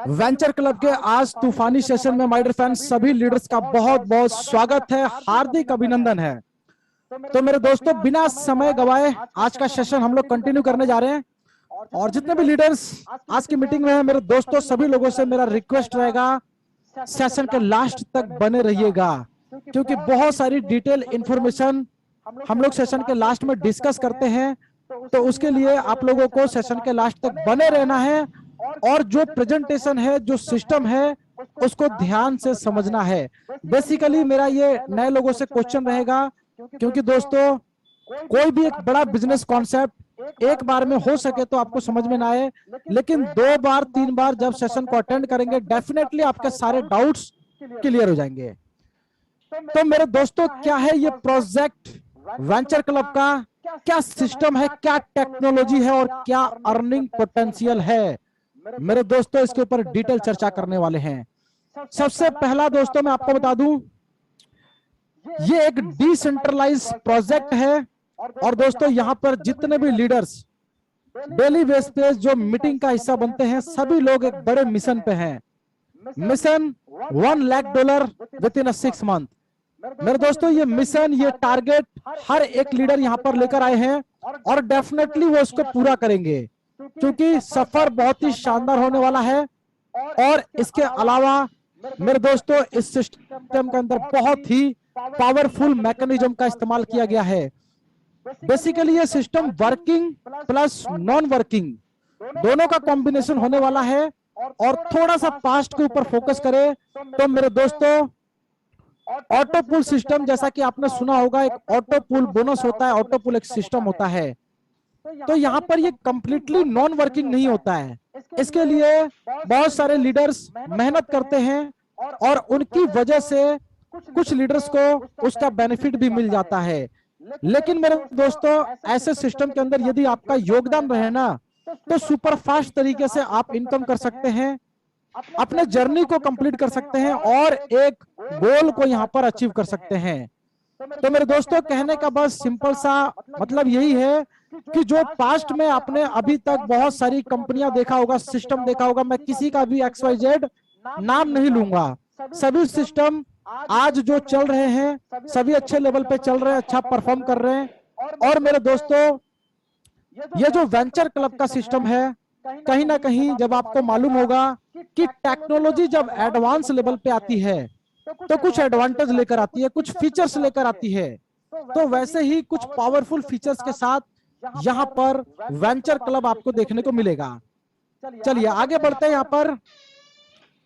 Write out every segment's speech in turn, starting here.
Venture club के आज तूफानी सेशन में माय डियर फ्रेंड्स सभी लीडर्स का बहुत बहुत स्वागत है, हार्दिक अभिनंदन है। तो मेरे दोस्तों, बिना समय गवाए आज का सेशन हम लोग कंटिन्यू करने जा रहे हैं। और जितने भी लीडर्स आज की मीटिंग में हैं, मेरे दोस्तों सभी लोगों से मेरा रिक्वेस्ट रहेगा, सेशन के लास्ट तक बने रहिएगा, क्योंकि बहुत सारी डिटेल इंफॉर्मेशन हम लोग सेशन के लास्ट में डिस्कस करते हैं। तो उसके लिए आप लोगों को सेशन के लास्ट तक बने रहना है और जो प्रेजेंटेशन है, जो सिस्टम है, उसको ध्यान से समझना है। बेसिकली मेरा ये नए लोगों से क्वेश्चन रहेगा, क्योंकि दोस्तों कोई भी एक बड़ा बिजनेस कॉन्सेप्ट एक बार में हो सके तो आपको समझ में ना आए, लेकिन 2 बार 3 बार जब सेशन को अटेंड करेंगे डेफिनेटली आपके सारे डाउट्स क्लियर हो जाएंगे। तो मेरे दोस्तों, क्या है ये प्रोजेक्ट वेंचर क्लब का, क्या सिस्टम है, क्या टेक्नोलॉजी है और क्या अर्निंग पोटेंशियल है, मेरे दोस्तों इसके ऊपर डिटेल चर्चा करने वाले हैं। सबसे पहला दोस्तों मैं आपको बता दूं, ये एक डिसेंट्रलाइज प्रोजेक्ट है और दोस्तों यहाँ पर जितने भी लीडर्स डेली बेस पे जो मीटिंग का हिस्सा बनते हैं, सभी लोग एक बड़े मिशन पे हैं। Mission $1 lakh with in 6 month. मेरे दोस्तों ये मिशन, ये टारगेट हर एक लीडर यहाँ पर लेकर आए हैं और डेफिनेटली वो इसको पूरा करेंगे, क्योंकि सफर बहुत ही शानदार होने वाला है। और इसके अलावा मेरे दोस्तों इस सिस्टम के अंदर बहुत ही पावरफुल मैकेनिज्म का इस्तेमाल किया गया है। बेसिकली ये system working plus non working दोनों का कॉम्बिनेशन होने वाला है। और थोड़ा सा पास्ट के ऊपर फोकस करें तो मेरे दोस्तों ऑटो पुल सिस्टम, जैसा कि आपने सुना होगा, एक ऑटो पुल बोनस होता है, ऑटो पुल एक सिस्टम होता है। तो यहाँ पर ये कंप्लीटली नॉन वर्किंग नहीं होता है। इसके लिए बहुत सारे लीडर्स मेहनत करते हैं और उनकी वजह से कुछ लीडर्स को उसका बेनिफिट भी मिल जाता है। लेकिन मेरे दोस्तों ऐसे सिस्टम के अंदर यदि आपका योगदान रहे ना, तो सुपर फास्ट तरीके से आप इनकम कर सकते हैं, अपने जर्नी को कंप्लीट कर सकते हैं और एक गोल को यहाँ पर अचीव कर सकते हैं। तो मेरे दोस्तों कहने का बस सिंपल सा मतलब यही है कि जो पास्ट में आपने अभी तक बहुत सारी कंपनियां देखा होगा, सिस्टम देखा होगा, मैं किसी का भी XYZ नाम नहीं लूंगा, सभी सिस्टम आज जो चल रहे हैं सभी अच्छे लेवल पे चल रहे हैं, अच्छा परफॉर्म कर रहे हैं। और मेरे दोस्तों ये जो वेंचर क्लब का सिस्टम है, कहीं ना कहीं जब आपको मालूम होगा कि टेक्नोलॉजी जब एडवांस लेवल पे आती है तो कुछ एडवांटेज लेकर आती है, कुछ फीचर्स लेकर आती है। तो वैसे ही कुछ पावरफुल फीचर्स के साथ यहाँ पर वेंचर क्लब आपको देखने को मिलेगा। चलिए आगे बढ़ते हैं। यहाँ पर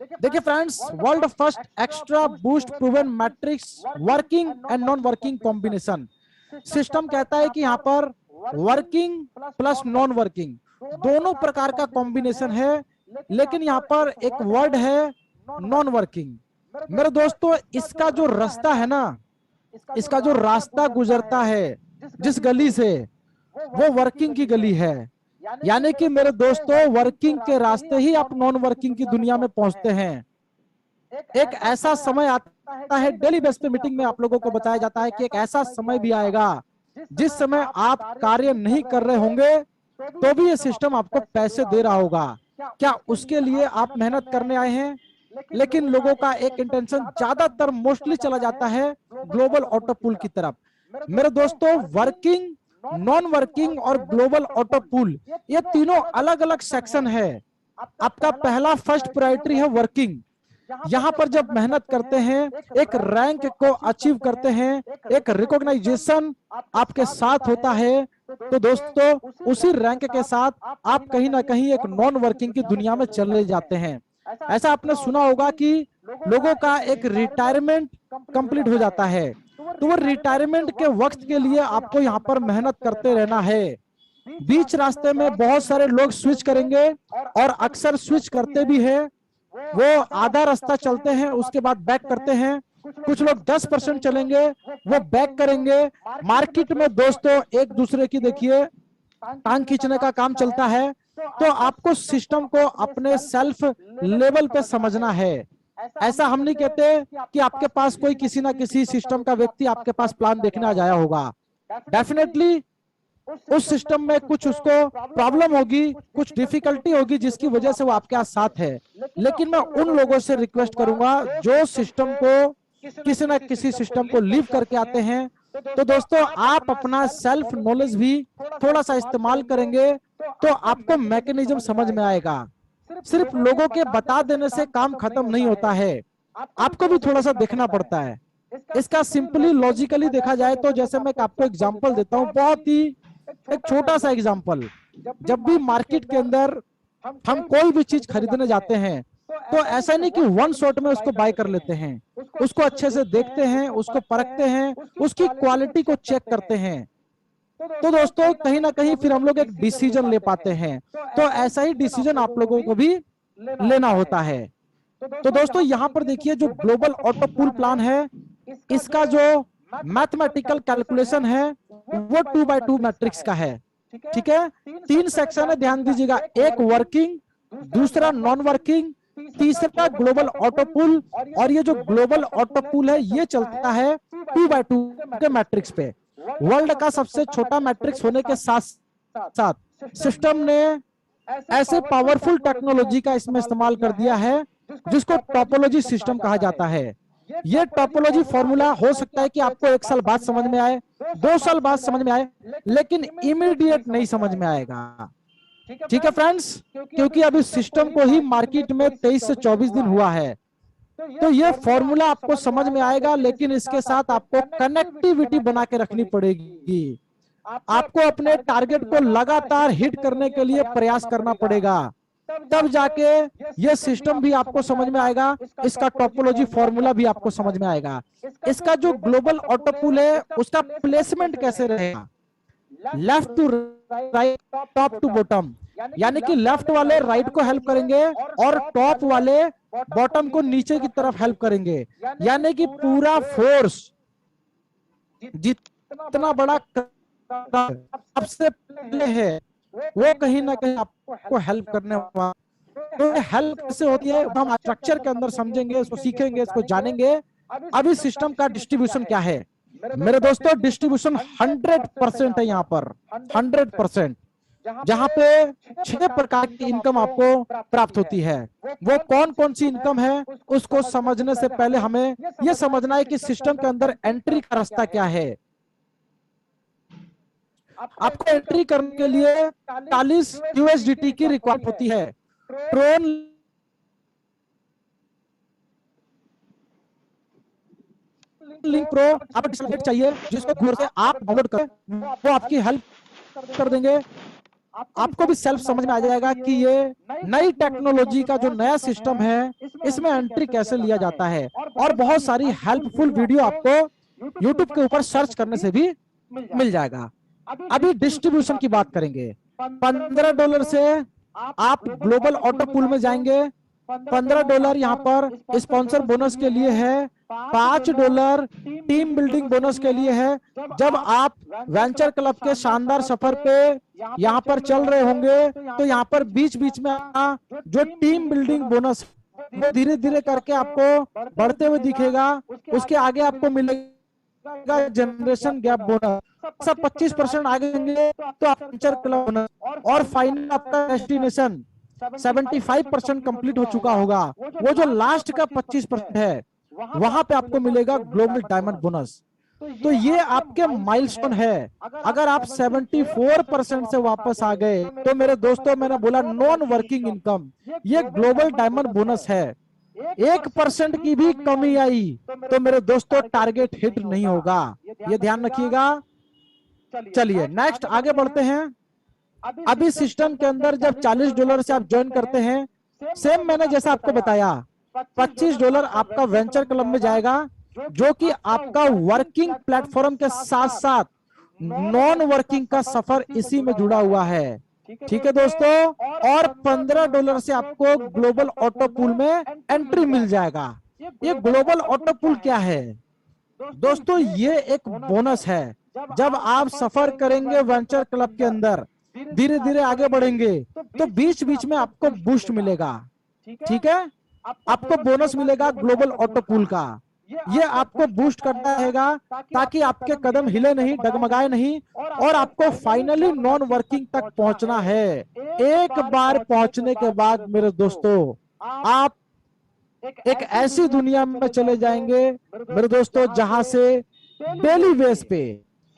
देखिए friends, world first extra boost proven matrix working and non working combination system कहता है कि यहाँ पर वर्किंग प्लस नॉन वर्किंग दोनों प्रकार का कॉम्बिनेशन है, लेकिन यहाँ पर एक वर्ड है नॉन वर्किंग। मेरे दोस्तों इसका जो रास्ता है ना, इसका जो रास्ता गुजरता है जिस गली से, वो वर्किंग की गली है। यानी कि मेरे दोस्तों वर्किंग के रास्ते ही आप नॉन वर्किंग की दुनिया में पहुंचते हैं। एक ऐसा समय आता है, डेली बेस पे मीटिंग में आप लोगों को बताया जाता है कि एक ऐसा समय भी आएगा जिस समय आप कार्य नहीं कर रहे होंगे तो भी ये सिस्टम आपको पैसे दे रहा होगा। क्या उसके लिए आप मेहनत करने आए हैं? लेकिन लोगों का एक इंटेंशन ज्यादातर मोस्टली चला जाता है ग्लोबल ऑटो पुल की तरफ। मेरे दोस्तों वर्किंग, नॉन वर्किंग और ग्लोबल ऑटो पुल ये तीनों अलग अलग सेक्शन है। आपका पहला फर्स्ट प्रायोरिटी है वर्किंग। यहाँ पर जब मेहनत करते हैं, एक रैंक को अचीव करते हैं, एक रिकॉग्नाइजेशन आपके साथ होता है, तो दोस्तों उसी रैंक के साथ आप कहीं ना कहीं एक नॉन वर्किंग की दुनिया में चले जाते हैं। ऐसा आपने सुना होगा कि लोगों का एक रिटायरमेंट कंप्लीट हो जाता है, तो वो रिटायरमेंट के वक्त के लिए आपको यहाँ पर मेहनत करते रहना है। बीच रास्ते में बहुत सारे लोग स्विच करेंगे और अक्सर स्विच करते भी हैं, वो आधा रास्ता चलते हैं उसके बाद बैक करते हैं। कुछ लोग 10% चलेंगे, वो बैक करेंगे। मार्केट में दोस्तों एक दूसरे की देखिए टांग खींचने का काम चलता है। तो आपको सिस्टम को अपने सेल्फ लेवल पे समझना है। ऐसा हम नहीं कहते कि आपके पास कोई किसी ना किसी सिस्टम का व्यक्ति आपके पास प्लान देखने आ जाया होगा। डेफिनेटली उस सिस्टम में कुछ उसको प्रॉब्लम होगी, कुछ डिफिकल्टी होगी, जिसकी वजह से वो आपके साथ है। लेकिन मैं उन लोगों से रिक्वेस्ट करूंगा जो सिस्टम को किसी ना किसी सिस्टम को लीव करके आते हैं। तो दोस्तों, आप अपना सेल्फ नॉलेज भी थोड़ा सा इस्तेमाल करेंगे तो आपको मैकेनिज्म समझ में आएगा। सिर्फ लोगों के बता देने से काम खत्म नहीं होता है, आपको भी थोड़ा सा देखना पड़ता है। इसका सिंपली लॉजिकली देखा जाए तो जैसे मैं आपको एग्जांपल देता हूं, बहुत ही एक छोटा सा एग्जांपल। जब भी मार्केट के अंदर हम कोई भी चीज खरीदने जाते हैं तो ऐसा नहीं कि वन शॉट में उसको बाय कर लेते हैं, उसको अच्छे से देखते हैं, उसको परखते हैं, उसकी क्वालिटी को चेक करते हैं। तो दोस्तों, कहीं ना कहीं फिर हम लोग एक डिसीजन ले पाते हैं। तो ऐसा ही डिसीजन आप लोगों को भी लेना होता है। तो दोस्तों, यहां पर देखिए जो ग्लोबल ऑटो पूल प्लान है, इसका जो मैथमेटिकल कैलकुलेशन है वो 2x2 मैट्रिक्स का है। ठीक है, 3 सेक्शन है, ध्यान दीजिएगा। एक वर्किंग, दूसरा नॉन वर्किंग, तीसरा ग्लोबल ऑटो पूल। और ये जो ग्लोबल ऑटो पूल है ये चलता है 2x2 के मैट्रिक्स पे। वर्ल्ड का सबसे छोटा मैट्रिक्स होने के साथ साथ सिस्टम ने ऐसे पावरफुल टेक्नोलॉजी का इसमें इस्तेमाल कर दिया है जिसको टोपोलॉजी सिस्टम कहा जाता है। ये टोपोलॉजी फॉर्मूला हो सकता है कि आपको 1 साल बाद समझ में आए, 2 साल बाद समझ में आए, लेकिन इमीडिएट नहीं समझ में आएगा। ठीक है फ्रेंड्स, क्योंकि अभी सिस्टम को ही मार्केट में 23 से 24 दिन हुआ है। तो ये फॉर्मूला आपको समझ में आएगा, लेकिन इसके साथ आपको कनेक्टिविटी बना के रखनी पड़ेगी। आपको अपने टारगेट को लगातार हिट करने के लिए प्रयास करना पड़ेगा, तब जाके ये सिस्टम भी आपको समझ में आएगा, इसका टोपोलॉजी फॉर्मूला भी आपको समझ में आएगा। इसका जो ग्लोबल ऑटो पूल है उसका प्लेसमेंट कैसे रहेगा, left to right, top to bottom, यानी कि लेफ्ट वाले राइट को हेल्प करेंगे और टॉप वाले बॉटम को नीचे की तरफ हेल्प करेंगे। यानी कि पूरा फोर्स जितना बड़ा सबसे पहले है वो कहीं ना कहीं आपको हेल्प करने वाला। तो हेल्प कैसे होती है हम स्ट्रक्चर के अंदर समझेंगे, इसको सीखेंगे, इसको जानेंगे। अभी सिस्टम का डिस्ट्रीब्यूशन क्या है मेरे दोस्तों? डिस्ट्रीब्यूशन 100% है यहाँ पर, 100%, जहां पे 6 प्रकार की इनकम आपको प्राप्त होती है। वो कौन कौन सी इनकम है उसको समझने से पहले हमें यह समझना है कि सिस्टम के अंदर एंट्री का रास्ता क्या है। आपको एंट्री करने के लिए 40 USDT की रिक्वायरमेंट होती है। ट्रोन लिंक प्रो आपको डिस्प्ले चाहिए, जिसको घर से आप डाउनलोड करें, वो आपकी हेल्प कर देंगे। आपको भी सेल्फ समझ में आ जाएगा कि ये नई टेक्नोलॉजी का जो नया सिस्टम है इसमें एंट्री कैसे लिया जाता है। और बहुत सारी हेल्पफुल वीडियो आपको YouTube के ऊपर सर्च करने से भी मिल जाएगा। अभी डिस्ट्रीब्यूशन की बात करेंगे। $15 से आप ग्लोबल ऑटो पूल में जाएंगे। $15 यहाँ पर स्पॉन्सर बोनस के लिए है, $5 टीम बिल्डिंग बोनस के लिए है। जब आप वेंचर क्लब के शानदार सफर पे यहाँ पर चल रहे होंगे तो यहाँ पर बीच बीच में जो टीम बिल्डिंग बोनस वो धीरे धीरे करके आपको बढ़ते हुए दिखेगा। उसके आगे आपको मिलेगा जनरेशन गैप बोनस, सब 25% आगे होंगे तो आप वेंचर क्लब बोनस, और फाइनल आपका डेस्टिनेशन 75% कंप्लीट हो चुका होगा। वो जो लास्ट का 25% है वहां पे आपको मिलेगा ग्लोबल डायमंड बोनस। तो ये आपके माइलस्टोन है। अगर आप 74% से वापस आ गए तो मेरे दोस्तों, मैंने बोला नॉन वर्किंग इनकम, ये ग्लोबल डायमंड बोनस है। 1% की भी कमी आई तो मेरे दोस्तों टारगेट हिट नहीं होगा, ये ध्यान रखिएगा। चलिए नेक्स्ट आगे बढ़ते हैं। अभी सिस्टम के अंदर जब $40 से आप ज्वाइन करते हैं, सेम मैंने जैसा आपको बताया, $25 आपका वेंचर क्लब में जाएगा, जो कि आपका वर्किंग प्लेटफॉर्म के साथ साथ नॉन वर्किंग का सफर इसी में जुड़ा हुआ है। ठीक है दोस्तों, और $15 से आपको ग्लोबल ऑटो पूल में एंट्री मिल जाएगा। ये ग्लोबल ऑटो पूल क्या है दोस्तों? ये एक बोनस है। जब आप सफर करेंगे वेंचर क्लब के अंदर, धीरे धीरे आगे बढ़ेंगे तो बीच बीच में आपको बूस्ट मिलेगा। ठीक है, आपको बोनस मिलेगा ग्लोबल ऑटो पूल का। ये आपको बूस्ट करता रहेगा ताकि आपके कदम हिले नहीं, डगमगाए नहीं, और आपको फाइनली नॉन वर्किंग तक पहुंचना है। एक बार पहुंचने के बाद मेरे दोस्तों, आप एक ऐसी दुनिया में चले जाएंगे मेरे दोस्तों, जहां से डेली बेस पे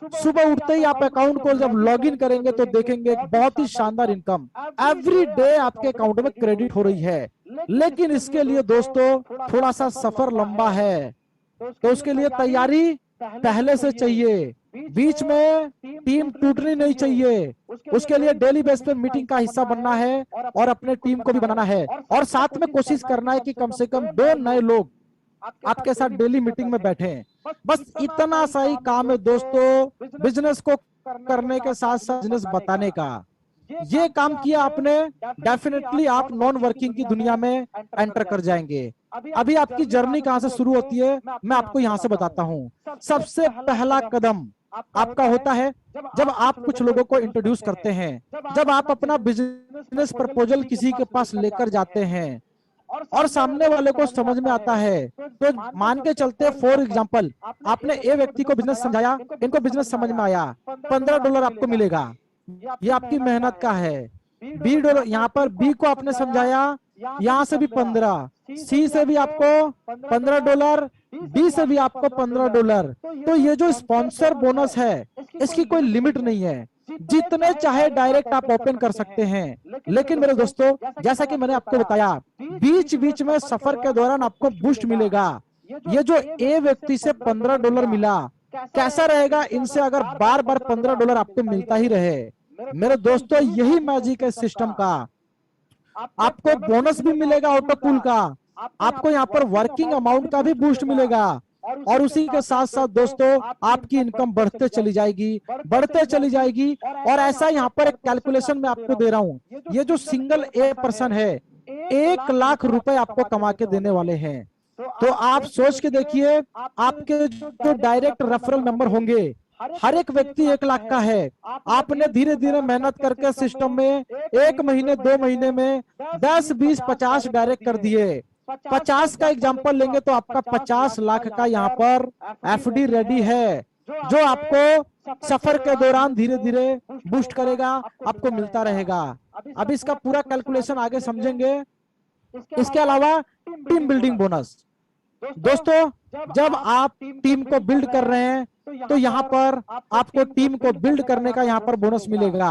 सुबह उठते ही आप अकाउंट को जब लॉगिन करेंगे तो देखेंगे एक बहुत ही शानदार इनकम एवरी डे आपके अकाउंट में क्रेडिट हो रही है। लेकिन इसके लिए दोस्तों थोड़ा सा सफर लंबा है, तो उसके लिए तैयारी पहले से चाहिए। बीच में टीम टूटनी नहीं चाहिए। उसके लिए डेली बेस पे मीटिंग का हिस्सा बनना है और अपने टीम को भी बनाना है, और साथ में कोशिश करना है कि कम से कम 2 नए लोग आपके साथ डेली मीटिंग में बैठे। बस इतना सा ही काम है दोस्तों, बिजनेस को करने के साथ साथ बिजनेस बताने का। ये काम किया आपने, डेफिनेटली आप नॉन वर्किंग की दुनिया में एंटर कर जाएंगे। अभी आपकी जर्नी कहां से शुरू होती है मैं आपको यहां से बताता हूं। सबसे पहला कदम आपका होता है जब आप कुछ लोगों को इंट्रोड्यूस करते हैं, जब आप अपना बिजनेस प्रपोजल किसी के पास लेकर जाते हैं और सामने वाले को समझ में आता है। तो मान के चलते फॉर एग्जांपल, आपने ए व्यक्ति को बिजनेस समझाया, इनको बिजनेस समझ में आया, $15 आपको मिलेगा, ये आपकी मेहनत का है। $20 यहाँ पर बी को आपने समझाया, यहाँ से भी 15, सी से भी आपको $15, डी से भी आपको $15। तो ये जो स्पॉन्सर बोनस है इसकी कोई लिमिट नहीं है, जितने चाहे डायरेक्ट आप ओपन कर सकते हैं। लेकिन मेरे दोस्तों, जैसा कि मैंने आपको बताया, बीच बीच में सफर के दौरान आपको बूस्ट मिलेगा। ये जो ए व्यक्ति से $15 मिला, कैसा रहेगा इनसे अगर बार बार $15 आपको मिलता ही रहे। मेरे दोस्तों, यही मैजिक है सिस्टम का। आपको बोनस भी मिलेगा ऑटो कूल का, आपको यहाँ पर वर्किंग अमाउंट का भी बूस्ट मिलेगा, और उसी के साथ साथ दोस्तों आपकी इनकम बढ़ते चली जाएगी, बढ़ते चली जाएगी। और ऐसा यहाँ पर एक कैलकुलेशन मैं आपको दे रहा हूँ, ये जो सिंगल ए पर्सन है 1 लाख रुपए आपको कमा के देने वाले हैं। तो आप सोच के देखिए, आपके जो डायरेक्ट रेफरल मेंबर होंगे, हर एक व्यक्ति 1 लाख का है। आपने धीरे धीरे मेहनत करके सिस्टम में 1 महीने 2 महीने में 10, 20, 50 डायरेक्ट कर दिए। 50 का एग्जांपल लेंगे तो आपका 50 लाख का यहाँ पर एफडी रेडी है, जो आपको सफर के दौरान धीरे धीरे बूस्ट करेगा, आपको मिलता रहेगा। अब इसका पूरा कैलकुलेशन आगे समझेंगे। इसके अलावा टीम बिल्डिंग बोनस, दोस्तों जब आप टीम को बिल्ड कर रहे हैं तो यहाँ पर आपको टीम को बिल्ड करने का यहाँ पर बोनस मिलेगा।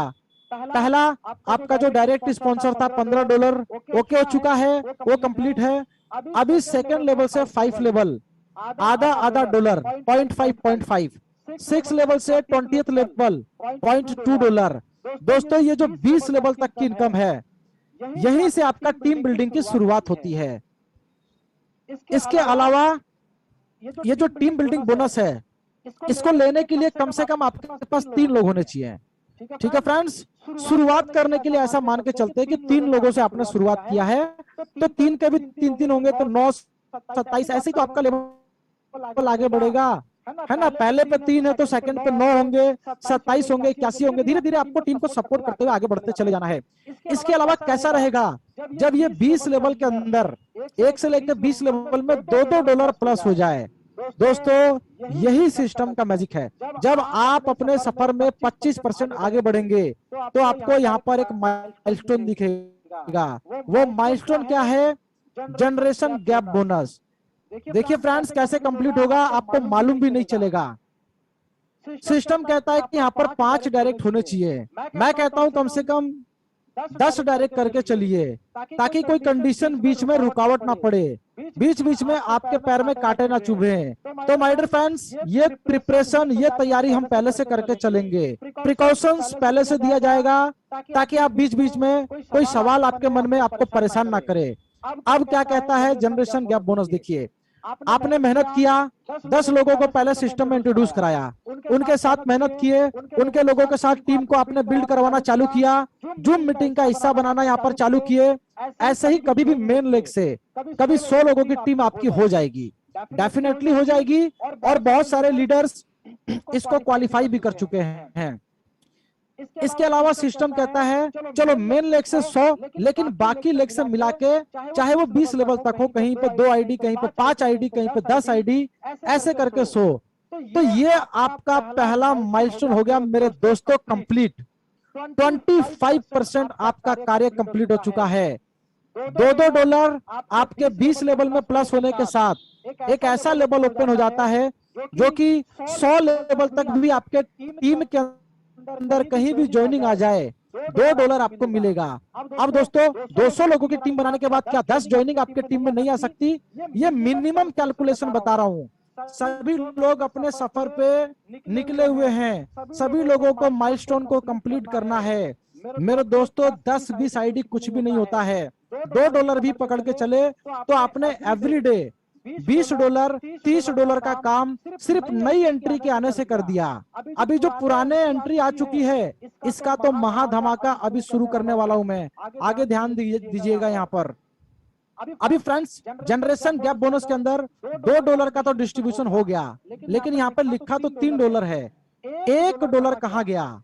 पहला आपका जो डायरेक्ट स्पॉन्सर था $15 ओके हो चुका है, वो कंप्लीट है। अभी सेकंड लेवल से 5 लेवल आधा आधा डॉलर 0.5 6 लेवल से 20th लेवल $0.2। दोस्तों ये जो 20 लेवल तक की इनकम है, यहीं से आपका टीम बिल्डिंग की शुरुआत होती है। इसके अलावा ये जो टीम बिल्डिंग बोनस है, इसको लेने के लिए कम से कम आपके पास 3 लोग होने चाहिए। ठीक है फ्रेंड्स, शुरुआत करने के लिए ऐसा मान के चलते हैं कि 3 लोगों से आपने शुरुआत किया है, तो 3 के भी 3 होंगे तो 9, 27 ऐसे ही तो आपका लेवल आगे बढ़ेगा, है ना। पहले पे 3 है तो सेकंड पे 9 होंगे, 27 होंगे, 81 होंगे। धीरे धीरे आपको टीम को सपोर्ट करते हुए आगे बढ़ते चले जाना है। इसके अलावा कैसा रहेगा, जब ये 20 लेवल के अंदर 1 से लेकर 20 लेवल में $2 प्लस हो जाए, दोस्तों यही सिस्टम का मैजिक है। जब आप अपने सफर में 25% आगे बढ़ेंगे तो आपको यहाँ पर एक माइलस्टोन दिखेगा। वो माइलस्टोन क्या है? Generation gap bonus. देखिए फ्रेंड्स, कैसे कंप्लीट होगा आपको मालूम भी नहीं चलेगा। सिस्टम कहता है कि यहाँ पर 5 डायरेक्ट होने चाहिए, मैं कहता हूं कम से कम 10 डायरेक्ट करके चलिए, ताकि कोई कंडीशन बीच में रुकावट ना पड़े, बीच बीच में आपके पैर में कांटे ना चुभे। तो माय डियर फ्रेंड्स, ये प्रिपरेशन, ये तैयारी हम पहले से करके चलेंगे। प्रिकॉशंस पहले से दिया जाएगा ताकि आप बीच बीच में कोई सवाल आपके मन में आपको परेशान ना करे। अब क्या कहता है जनरेशन गैप बोनस? देखिए, आपने मेहनत किया, 10 लोगों को पहले सिस्टम में इंट्रोड्यूस कराया, उनके साथ मेहनत किए, उनके लोगों के साथ टीम को आपने बिल्ड करवाना चालू किया, जूम मीटिंग का हिस्सा बनाना यहाँ पर चालू किए। ऐसे ही कभी भी मेन लेग से कभी 100 लोगों की टीम आपकी हो जाएगी, डेफिनेटली हो जाएगी। और बहुत सारे लीडर्स इसको क्वालिफाई भी कर चुके हैं। इसके अलावा सिस्टम कहता है चलो मेन लेग से 100, लेकिन बाकी लेग से मिला के चाहे वो 20 लेवल तक हो, कहीं पे 2 आईडी, कहीं पे 5 आईडी, कहीं पे 10 आईडी, ऐसे करके सो। तो ये आपका पहला माइलस्टोन हो गया मेरे दोस्तों कंप्लीट। 25% आपका कार्य कंप्लीट हो चुका है। $2 आपके 20 लेवल में प्लस होने के साथ एक ऐसा लेवल ओपन हो जाता है जो कि 100 लेवल तक भी आपके टीम के अंदर कहीं भी ज्वाइनिंग आ जाए $2 आपको मिलेगा। अब दोस्तों 200 लोगों की टीम बनाने के बाद क्या 10 ज्वाइनिंग आपके टीम में नहीं आ सकती? ये मिनिमम कैलकुलेशन बता रहा हूं। सभी लोग अपने सफर पे निकले हुए हैं, सभी लोगों को माइलस्टोन को कंप्लीट करना है मेरे दोस्तों। 10-20 आईडी कुछ भी नहीं होता है। $2 भी पकड़ के चले तो आपने एवरीडे $20 $30 का काम सिर्फ नई एंट्री के आने से कर दिया। अभी जो पुराने एंट्री आ चुकी है इसका तो महा धमाका अभी शुरू करने वाला हूं मैं। आगे ध्यान दीजिएगा यहाँ पर। अभी फ्रेंड्स जनरेशन गैप बोनस के अंदर $2 का तो डिस्ट्रीब्यूशन हो गया, लेकिन यहाँ पर लिखा तो $3 है। $1 कहाँ गया?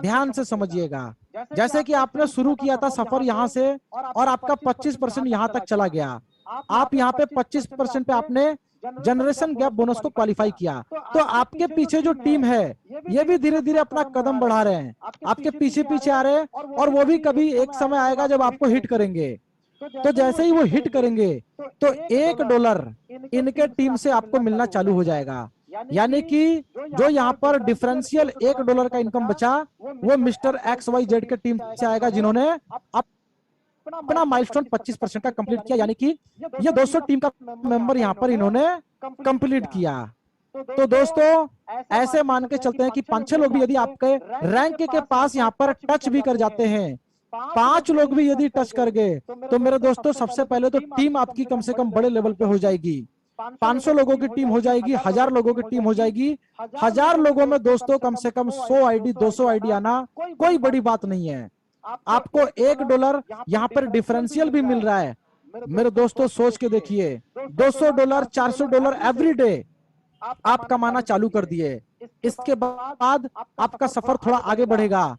ध्यान से समझिएगा। जैसे कि आपने शुरू किया था सफर यहाँ से और आपका 25% यहाँ तक चला गया। आप यहाँ पे 25% पे आपने जनरेशन गैप बोनस को क्वालिफाई किया। तो आपके पीछे जो टीम है ये भी धीरे धीरे अपना कदम बढ़ा रहे हैं, आपके पीछे पीछे आ रहे हैं और वो भी कभी एक समय आएगा जब आपको हिट करेंगे। तो जैसे ही वो हिट करेंगे तो $1 इनके टीम से आपको मिलना चालू हो जाएगा। यानी कि जो यहाँ पर डिफरेंशियल $1 का इनकम बचा वो मिस्टर XYZ के टीम से आएगा जिन्होंने अपना माइलस्टोन 25% का कंप्लीट किया। यानी कि ये 200 टीम का मेंबर यहाँ पर इन्होंने कंप्लीट किया। तो दोस्तों ऐसे मान के चलते हैं कि 5-6 लोग भी यदि आपके रैंक के पास यहाँ पर टच भी कर जाते हैं, 5 लोग भी यदि टच कर गए तो मेरे दोस्तों सबसे पहले तो टीम आपकी कम से कम बड़े लेवल पे हो जाएगी। 500 लोगों की टीम हो जाएगी, 1000 लोगों की टीम हो जाएगी। 1000 लोगों में दोस्तों कम से कम 100 आईडी 200 आईडी आना कोई बड़ी बात नहीं है। आपको $1 यहाँ पर डिफरेंशियल भी मिल रहा है मेरे दोस्तों। सोच के देखिए, $200 $400 एवरी डे आप कमाना चालू कर दिए। इसके बाद आपका सफर थोड़ा आगे बढ़ेगा।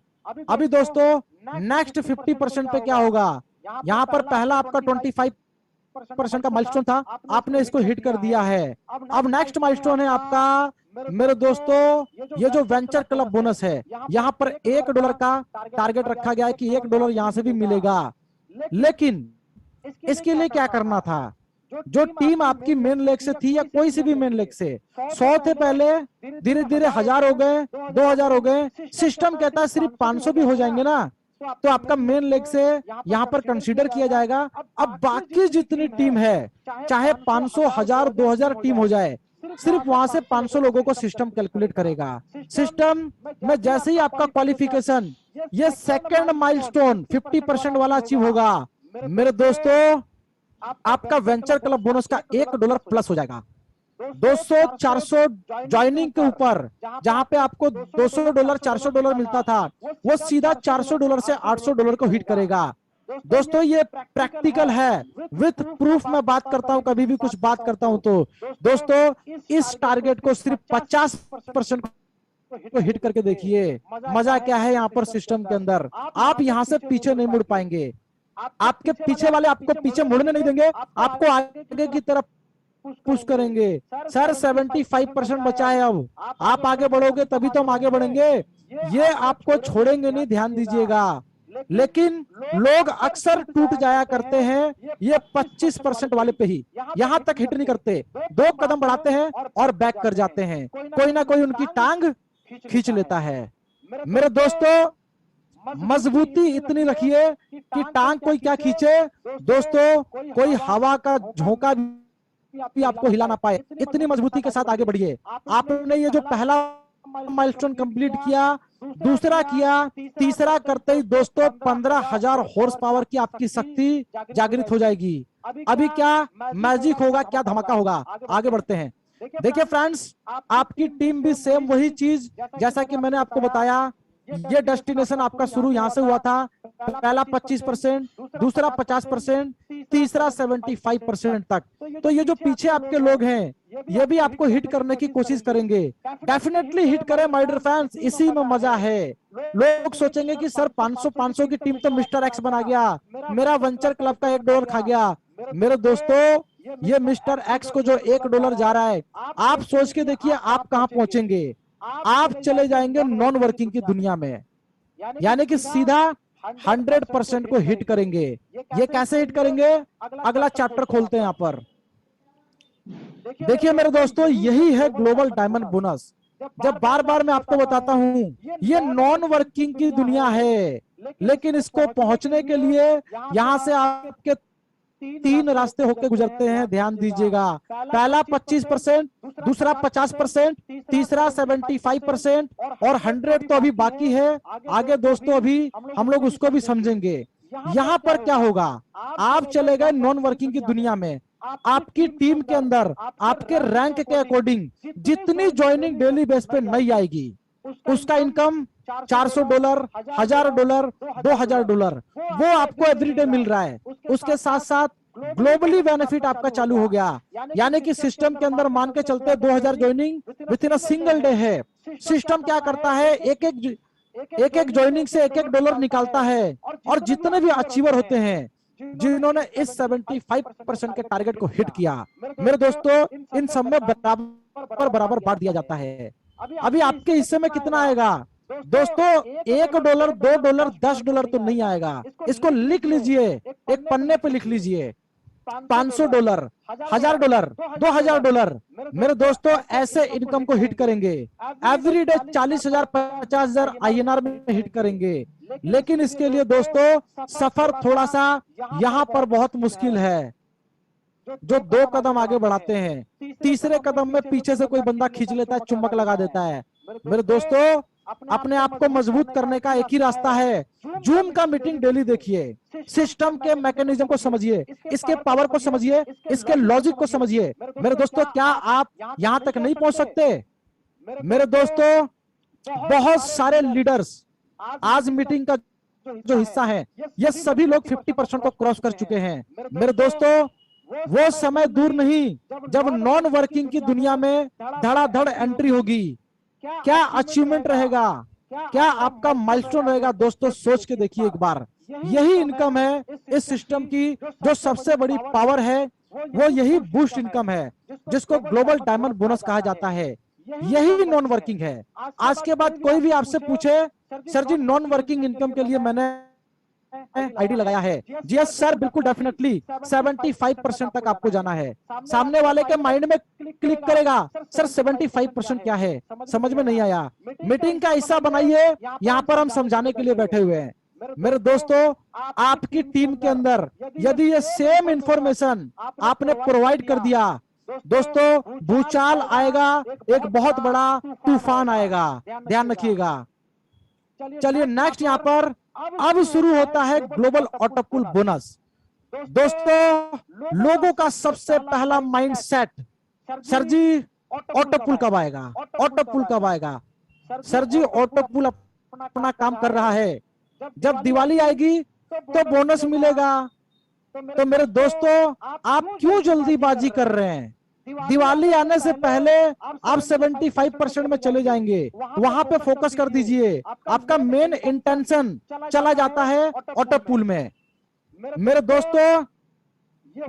अभी दोस्तों नेक्स्ट 50% पे क्या होगा? यहाँ पर पहला आपका 25% का माइलस्टोन था, आपने इसको हिट कर दिया है। अब नेक्स्ट माइलस्टोन है आपका मेरे दोस्तों ये जो वेंचर क्लब बोनस है। यहाँ पर $1 का टारगेट रखा गया है कि $1 यहाँ से भी मिलेगा। लेकिन इसके लिए क्या करना था? जो टीम आपकी मेन लेग से थी या कोई सी भी मेन लेग से 100 थे पहले, धीरे धीरे 1000 हो गए, 2000 हो गए। सिस्टम कहता है सिर्फ 500 भी हो जाएंगे ना तो आपका मेन लेग से यहाँ पर कंसीडर किया जाएगा। अब बाकी जितनी टीम है चाहे 500 1000 2000 टीम हो जाए, सिर्फ वहां से 500 लोगों को सिस्टम कैलकुलेट करेगा। सिस्टम में जैसे ही आपका क्वालिफिकेशन ये सेकंड माइलस्टोन 50% वाला अचीव होगा मेरे दोस्तों, आपका वेंचर क्लब बोनस का $1 प्लस हो जाएगा। 200-400 ज्वाइनिंग के ऊपर जहां पे आपको $200 $400 मिलता था वो सीधा $400 से $800 को हिट करेगा। दोस्तों ये प्रैक्टिकल है, विथ प्रूफ मैं बात करता हूं, कभी भी कुछ बात करता हूं तो दोस्तों इस टारगेट को सिर्फ 50% को हिट करके देखिए। मजा क्या है यहाँ पर सिस्टम के अंदर। आप यहाँ से पीछे नहीं मुड़ पाएंगे, आपके पीछे वाले आपको पीछे मुड़ने नहीं देंगे, आपको आगे की तरफ पुश करेंगे। सर 75% बचा है, अब आप आगे बढ़ोगे तभी तो हम आगे बढ़ेंगे, ये आपको छोड़ेंगे नहीं, ध्यान दीजिएगा। लेकिन लोग अक्सर टूट जाया करते हैं ये 25% वाले पे ही, यहां तक हिट नहीं करते, 2 कदम बढ़ाते हैं और बैक कर जाते हैं। कोई ना कोई उनकी टांग खींच लेता है। मेरे दोस्तों मजबूती इतनी रखिए कि टांग कोई क्या खींचे दोस्तों, कोई हवा का झोंका भी आपको हिला ना पाए, इतनी मजबूती के साथ आगे बढ़िए। आपने ये जो पहला माइलस्टोन कंप्लीट किया, दूसरा किया, तीसरा करते ही दोस्तों 15,000 हॉर्स पावर की आपकी शक्ति जागृत हो जाएगी। अभी क्या मैजिक होगा, क्या धमाका होगा, आगे बढ़ते हैं। देखिए फ्रेंड्स आपकी टीम भी सेम वही चीज जैसा कि मैंने आपको बताया, ये डेस्टिनेशन आपका शुरू यहां से हुआ था। पहला 25%, दूसरा 50%, तीसरा 75% तक। तो ये जो पीछे आपके लोग हैं ये भी आपको हिट करने की कोशिश करेंगे। डेफिनेटली हिट करें माय डियर फैंस, इसी में मजा है। लोग सोचेंगे कि सर 500 की टीम तो मिस्टर एक्स बना गया, मेरा वेंचर क्लब का $1 खा गया। मेरे दोस्तों ये मिस्टर एक्स को जो $1 जा रहा है, आप सोच के देखिए आप कहां पहुंचेंगे। आप चले जाएंगे नॉन वर्किंग की दुनिया में, यानी कि सीधा 100% को हिट करेंगे। ये कैसे हिट करेंगे, अगला चैप्टर खोलते हैं यहां पर। देखिए मेरे दोस्तों, यही है ग्लोबल डायमंड बोनस। जब बार बार मैं आपको बताता हूं ये नॉन वर्किंग की दुनिया है, लेकिन इसको पहुंचने के लिए यहां से आपके 3 रास्ते होकर गुजरते हैं, ध्यान दीजिएगा। पहला 25%, दूसरा 50%, तीसरा 75% और 100 तो अभी बाकी है। आगे दोस्तों अभी हम लोग उसको भी समझेंगे। यहां पर क्या होगा, आप चले गए नॉन वर्किंग की दुनिया में, आपकी टीम के अंदर आपके रैंक के अकॉर्डिंग जितनी ज्वाइनिंग डेली बेस पे नहीं आएगी, उसका इनकम $400, $1000, $2000 वो आपको एवरीडे मिल रहा है। उसके साथ साथ ग्लोबली बेनिफिट आपका चालू हो गया, यानी कि सिस्टम के अंदर मान के चलते 2000 joining with in a single day है। सिस्टम क्या करता है, एक एक ज्वाइनिंग से $1 निकालता है, और जितने भी अचीवर होते हैं जिन्होंने इस 75% के टारगेट को हिट किया, मेरे दोस्तों इन सब में बराबर बराबर बांट दिया जाता है। अभी आपके हिस्से में कितना आएगा दोस्तों, $1, $2, $10 तो नहीं आएगा। इसको लिख लीजिए, एक पन्ने पे लिख लीजिए, $500, $1000, $2000। मेरे दोस्तों ऐसे इनकम को हिट करेंगे, एवरीडे 40,000 50,000 INR में हिट करेंगे। लेकिन इसके लिए दोस्तों सफर थोड़ा सा यहां पर बहुत मुश्किल है। जो 2 कदम आगे बढ़ाते हैं, तीसरे कदम में पीछे से कोई बंदा खींच लेता है, चुम्बक लगा देता है। मेरे दोस्तों अपने आप को मजबूत करने का एक ही रास्ता है, जूम का मीटिंग डेली देखिए, सिस्टम के मैकेनिज्म को समझिए, इसके पावर को समझिए, इसके लॉजिक को समझिए। मेरे दोस्तों क्या आप यहां तक नहीं पहुंच सकते? मेरे दोस्तों बहुत सारे लीडर्स आज मीटिंग का जो हिस्सा है, ये सभी लोग 50% को क्रॉस कर चुके हैं। मेरे दोस्तों वो समय दूर नहीं जब नॉन वर्किंग की दुनिया में धड़ाधड़ एंट्री होगी। क्या अचीवमेंट रहेगा, क्या आपका माइलस्टोन रहेगा दोस्तों, सोच के देखिए एक बार। यही इनकम है इस सिस्टम की, जो सबसे बड़ी पावर है वो यही बूस्ट इनकम है, जिसको ग्लोबल डायमंड बोनस कहा जाता है। यही नॉन वर्किंग है। आज के बाद कोई भी आपसे पूछे सर जी नॉन वर्किंग इनकम के लिए मैंने आईडी लगाया है, जी यस सर, बिल्कुल डेफिनेटली 75% तक आपको जाना है। सामने वाले के माइंड में क्लिक करेगा, सर 75% क्या है, समझ में नहीं आया। मीटिंग का हिस्सा बनाइए, यहाँ पर हम समझाने के लिए बैठे हुए हैं। मेरे दोस्तों आपकी टीम के अंदर यदि ये सेम इंफॉर्मेशन आपने प्रोवाइड कर दिया, दोस्तों भूचाल आएगा, एक बहुत बड़ा तूफान आएगा, ध्यान रखिएगा। चलिए नेक्स्ट यहाँ पर अब शुरू होता है ग्लोबल ऑटोपुल बोनस। दोस्तों लोगों का सबसे पहला माइंडसेट, सर जी ऑटोपुल कब आएगा, ऑटोपुल कब आएगा। सर जी ऑटोपुल अपना काम कर रहा है, जब दिवाली आएगी तो बोनस मिलेगा। तो मेरे दोस्तों आप क्यों जल्दीबाजी कर रहे हैं? दिवाली आने से पहले आप 75% में चले जाएंगे, वहां पे फोकस कर दीजिए। आपका मेन इंटेंशन चला जाता है ऑटोपुल में। मेरे दोस्तों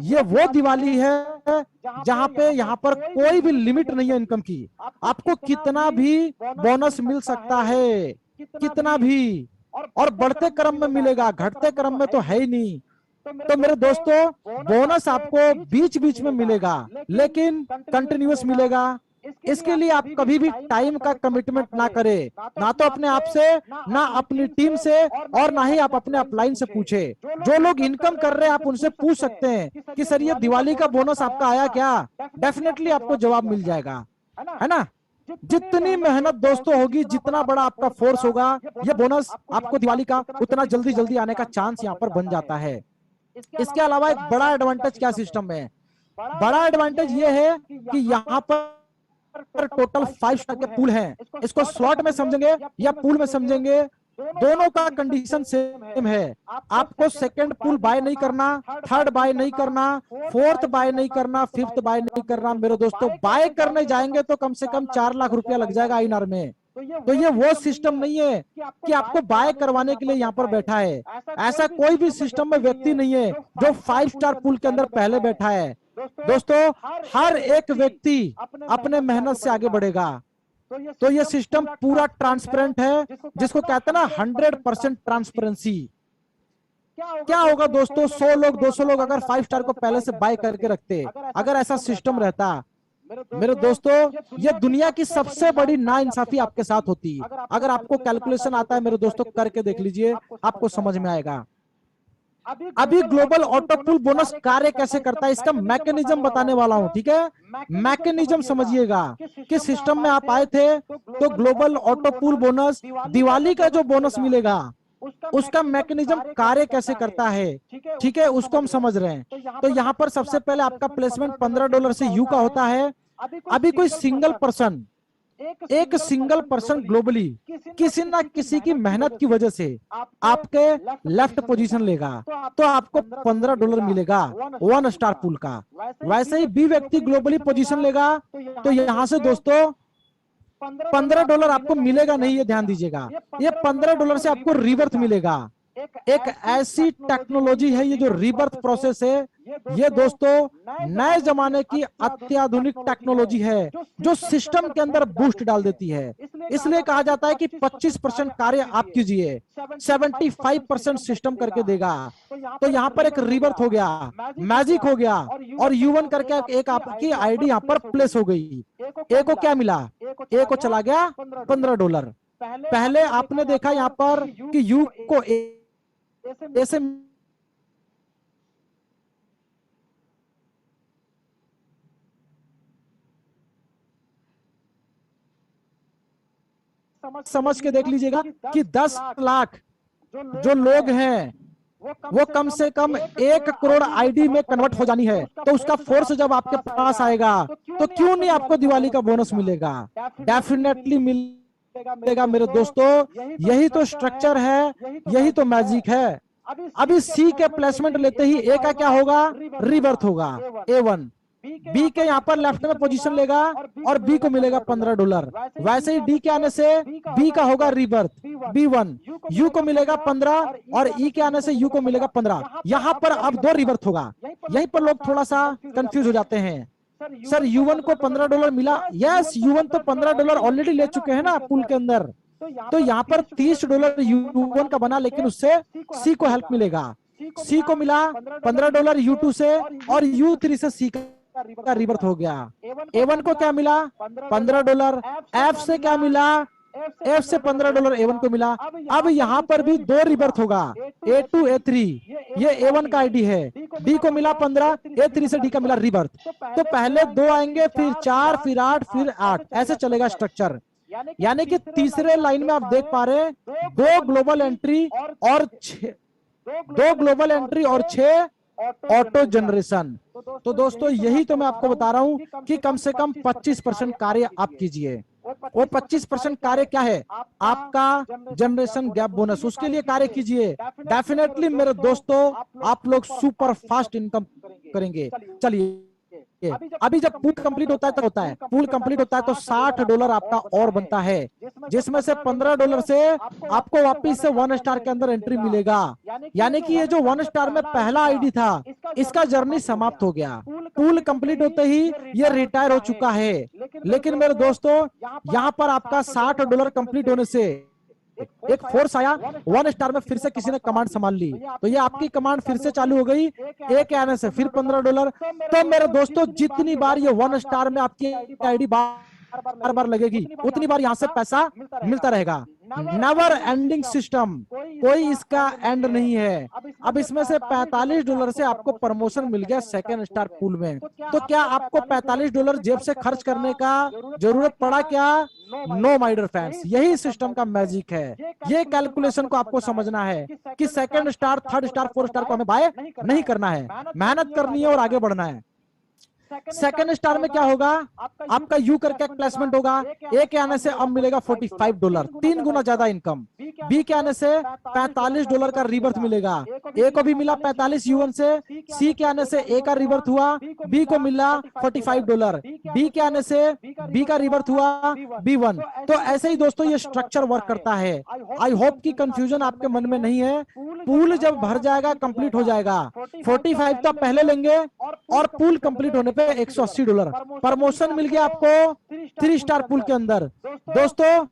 ये वो दिवाली है जहां पे यहाँ पर कोई भी लिमिट नहीं है इनकम की। आपको कितना भी बोनस मिल सकता है, कितना भी, और बढ़ते क्रम में मिलेगा, घटते क्रम में तो है ही नहीं। तो मेरे दोस्तों बोनस आपको बीच बीच में मिलेगा, लेकिन कंटिन्यूअस मिलेगा। इसके लिए आप कभी भी टाइम का कमिटमेंट ना करें, ना तो अपने आप से, ना अपनी टीम से, और ना ही आप अपने अपलाइन से पूछे। जो लोग इनकम कर रहे हैं आप उनसे पूछ सकते हैं कि सर ये दिवाली का बोनस आपका आया क्या, डेफिनेटली आपको जवाब मिल जाएगा, है ना। जितनी मेहनत दोस्तों होगी, जितना बड़ा आपका फोर्स होगा, ये बोनस आपको दिवाली का उतना जल्दी जल्दी आने का चांस यहाँ पर बन जाता है। इसके अलावा एक बड़ा एडवांटेज क्या सिस्टम में, बड़ा एडवांटेज ये है कि यहाँ पर टोटल 5 स्टार के पूल हैं। इसको स्लॉट में समझेंगे या पूल में समझेंगे, दोनों का कंडीशन सेम है। आपको सेकंड पूल बाय नहीं करना, थर्ड बाय नहीं करना, फोर्थ बाय नहीं करना, फिफ्थ बाय नहीं करना। मेरे दोस्तों बाय करने जाएंगे तो कम से कम 4 लाख रुपया लग जाएगा INR में। तो ये वो सिस्टम नहीं है कि आपको बाय करवाने के लिए यहाँ पर बैठा है। ऐसा कोई भी सिस्टम में व्यक्ति नहीं है जो 5 स्टार पूल के अंदर पहले बैठा है। दोस्तों हर एक व्यक्ति अपने मेहनत से आगे बढ़ेगा। तो ये सिस्टम पूरा ट्रांसपेरेंट है, जिसको कहते हैं ना 100% ट्रांसपेरेंसी। क्या होगा दोस्तों, 100 लोग 200 लोग अगर 5 स्टार को पहले से बाय करके रखते, अगर ऐसा सिस्टम रहता, मेरे दोस्तों ये दुनिया की सबसे बड़ी नाइंसाफी आपके साथ होती। अगर आपको कैलकुलेशन आता है मेरे दोस्तों, करके देख लीजिए, आपको समझ में आएगा। अभी ग्लोबल ऑटो पूल बोनस कार्य कैसे करता है, इसका मैकेनिज्म बताने वाला हूं, ठीक है। मैकेनिज्म समझिएगा कि सिस्टम में आप आए थे तो global auto pool bonus, Diwali का जो बोनस मिलेगा, उसका मैकेनिज्म कार्य कैसे करता है, ठीक है, उसको हम समझ रहे हैं। तो यहाँ पर सबसे पहले आपका प्लेसमेंट $15 से यू का होता है। अभी कोई सिंगल पर्सन, एक सिंगल पर्सन ग्लोबली किसी ना किसी की मेहनत की वजह से आपके लेफ्ट पोजीशन लेगा, तो आपको $15 मिलेगा 1 स्टार पूल का। वैसे ही बी व्यक्ति ग्लोबली पोजीशन लेगा, तो यहां से दोस्तों $15 आपको मिलेगा नहीं, ये ध्यान दीजिएगा। ये $15 से आपको रिवर्थ मिलेगा। एक ऐसी टेक्नोलॉजी है ये जो रीबर्थ प्रोसेस है, ये दोस्तों नए जमाने की अत्याधुनिक टेक्नोलॉजी है जो सिस्टम के अंदर बूस्ट डाल देती है। इसलिए कहा जाता है कि 25% कार्य आप कीजिए, 75% सिस्टम करके देगा। तो यहाँ पर एक रीबर्थ हो गया, मैजिक हो गया, और U1 करके एक आपकी आईडी यहाँ पर प्लेस हो गई। ए को क्या मिला, ए को चला गया $15। पहले आपने देखा यहाँ पर कि यू को ऐसे समझ के देख लीजिएगा कि 10 लाख जो लोग हैं वो कम से कम 1 करोड़ आईडी में कन्वर्ट हो जानी है। तो उसका फोर्स जब आपके पास आएगा तो क्यों नहीं आपको दिवाली का बोनस मिलेगा, डेफिनेटली मिलेगा मेरे दोस्तों। यही तो स्ट्रक्चर है, यही तो मैजिक है। अभी सी के प्लेसमेंट लेते ही ए का क्या होगा, रिवर्थ होगा, A1। बी के यहाँ पर लेफ्ट में पोजीशन लेगा और बी को मिलेगा $15। वैसे ही डी के आने से बी का होगा रिवर्थ, B1। यू को मिलेगा 15 और ई के आने से यू को मिलेगा 15। यहाँ पर अब 2 रिवर्थ होगा। यहीं पर लोग थोड़ा सा कंफ्यूज हो जाते हैं, सर U1 को $15 मिला। यस, U1 तो $15 ऑलरेडी ले चुके हैं ना पूल के अंदर। तो यहाँ पर $30 U1 का बना, लेकिन उससे सी को हेल्प मिलेगा। सी को मिला $15 U2 से, और U3 से सी का रिवर्थ हो गया। A1 को क्या मिला, $15। एफ से क्या मिला, एफ से $15 A1 को मिला। अब यहाँ पर भी 2 रिवर्थ होगा, A2 A3। ये A1 का आईडी है, डी को मिला 15, A3 से डी का मिला रिवर्थ। तो पहले 2 आएंगे, फिर 4, फिर 8, फिर 8, ऐसे चलेगा स्ट्रक्चर। यानी कि तीसरे लाइन में आप देख पा रहे हैं 2 ग्लोबल एंट्री और 6 ऑटो जनरेशन। तो दोस्तों यही तो मैं आपको बता रहा हूं कि कम से कम 25% कार्य आप कीजिए। वो 25% कार्य क्या है, आपका जनरेशन गैप बोनस, उसके लिए कार्य कीजिए। डेफिनेटली मेरे दोस्तों आप लोग सुपर फास्ट इनकम करेंगे। चलिए, अभी जब पूल कंप्लीट होता है तो पूल कंप्लीट होता है तो $60 आपका और बनता है, जिसमें से $15 से आपको वापस से 1 स्टार के अंदर एंट्री मिलेगा। यानी कि ये जो 1 स्टार में पहला आईडी था, इसका जर्नी समाप्त हो गया। पूल कंप्लीट होते ही ये रिटायर हो चुका है। लेकिन मेरे दोस्तों यहाँ पर आपका $60 कंप्लीट होने से एक फोर्स आया, 1 स्टार में फिर से किसी ने कमांड संभाल ली, तो ये आपकी कमांड फिर से चालू हो गई। एक आने से फिर $15। तो मेरे दोस्तों जितनी बार ये 1 स्टार में आपकी आईडी बार बार लगेगी, उतनी बार यहाँ से पैसा मिलता रहेगा। नेवर एंडिंग सिस्टम, कोई इसका एंड नहीं है। अब इसमें से $45 से आपको प्रमोशन मिल गया 2nd स्टार पूल में। तो क्या आपको $45 जेब से खर्च करने का जरूरत पड़ा क्या? नो माय डियर फ्रेंड्स, यही सिस्टम का मैजिक है। ये कैलकुलेशन को आपको समझना है कि 2nd star, 3rd star, 4th star को हमें बाय नहीं करना है, मेहनत करनी है और आगे बढ़ना है। सेकंड स्टार में क्या होगा, आपका यू करके एक प्लेसमेंट होगा, ए के आने से अब मिलेगा $45, 3 गुना ज्यादा इनकम। बी के आने से $45 का रीबर्थ मिलेगा, ए को भी मिला 45 यूएन से, सी के आने से ए का रीबर्थ हुआ, बी को मिला $45, डी के आने से बी का रीबर्थ हुआ B1। तो ऐसे ही दोस्तों ये स्ट्रक्चर वर्क करता है। आई होप कि कंफ्यूजन आपके मन में नहीं है। पूल जब भर जाएगा, कंप्लीट हो जाएगा, 45 तो आप पहले लेंगे और पूल कंप्लीट होने पे $180 प्रमोशन मिल गया आपको 3 स्टार पूल के अंदर। दोस्तों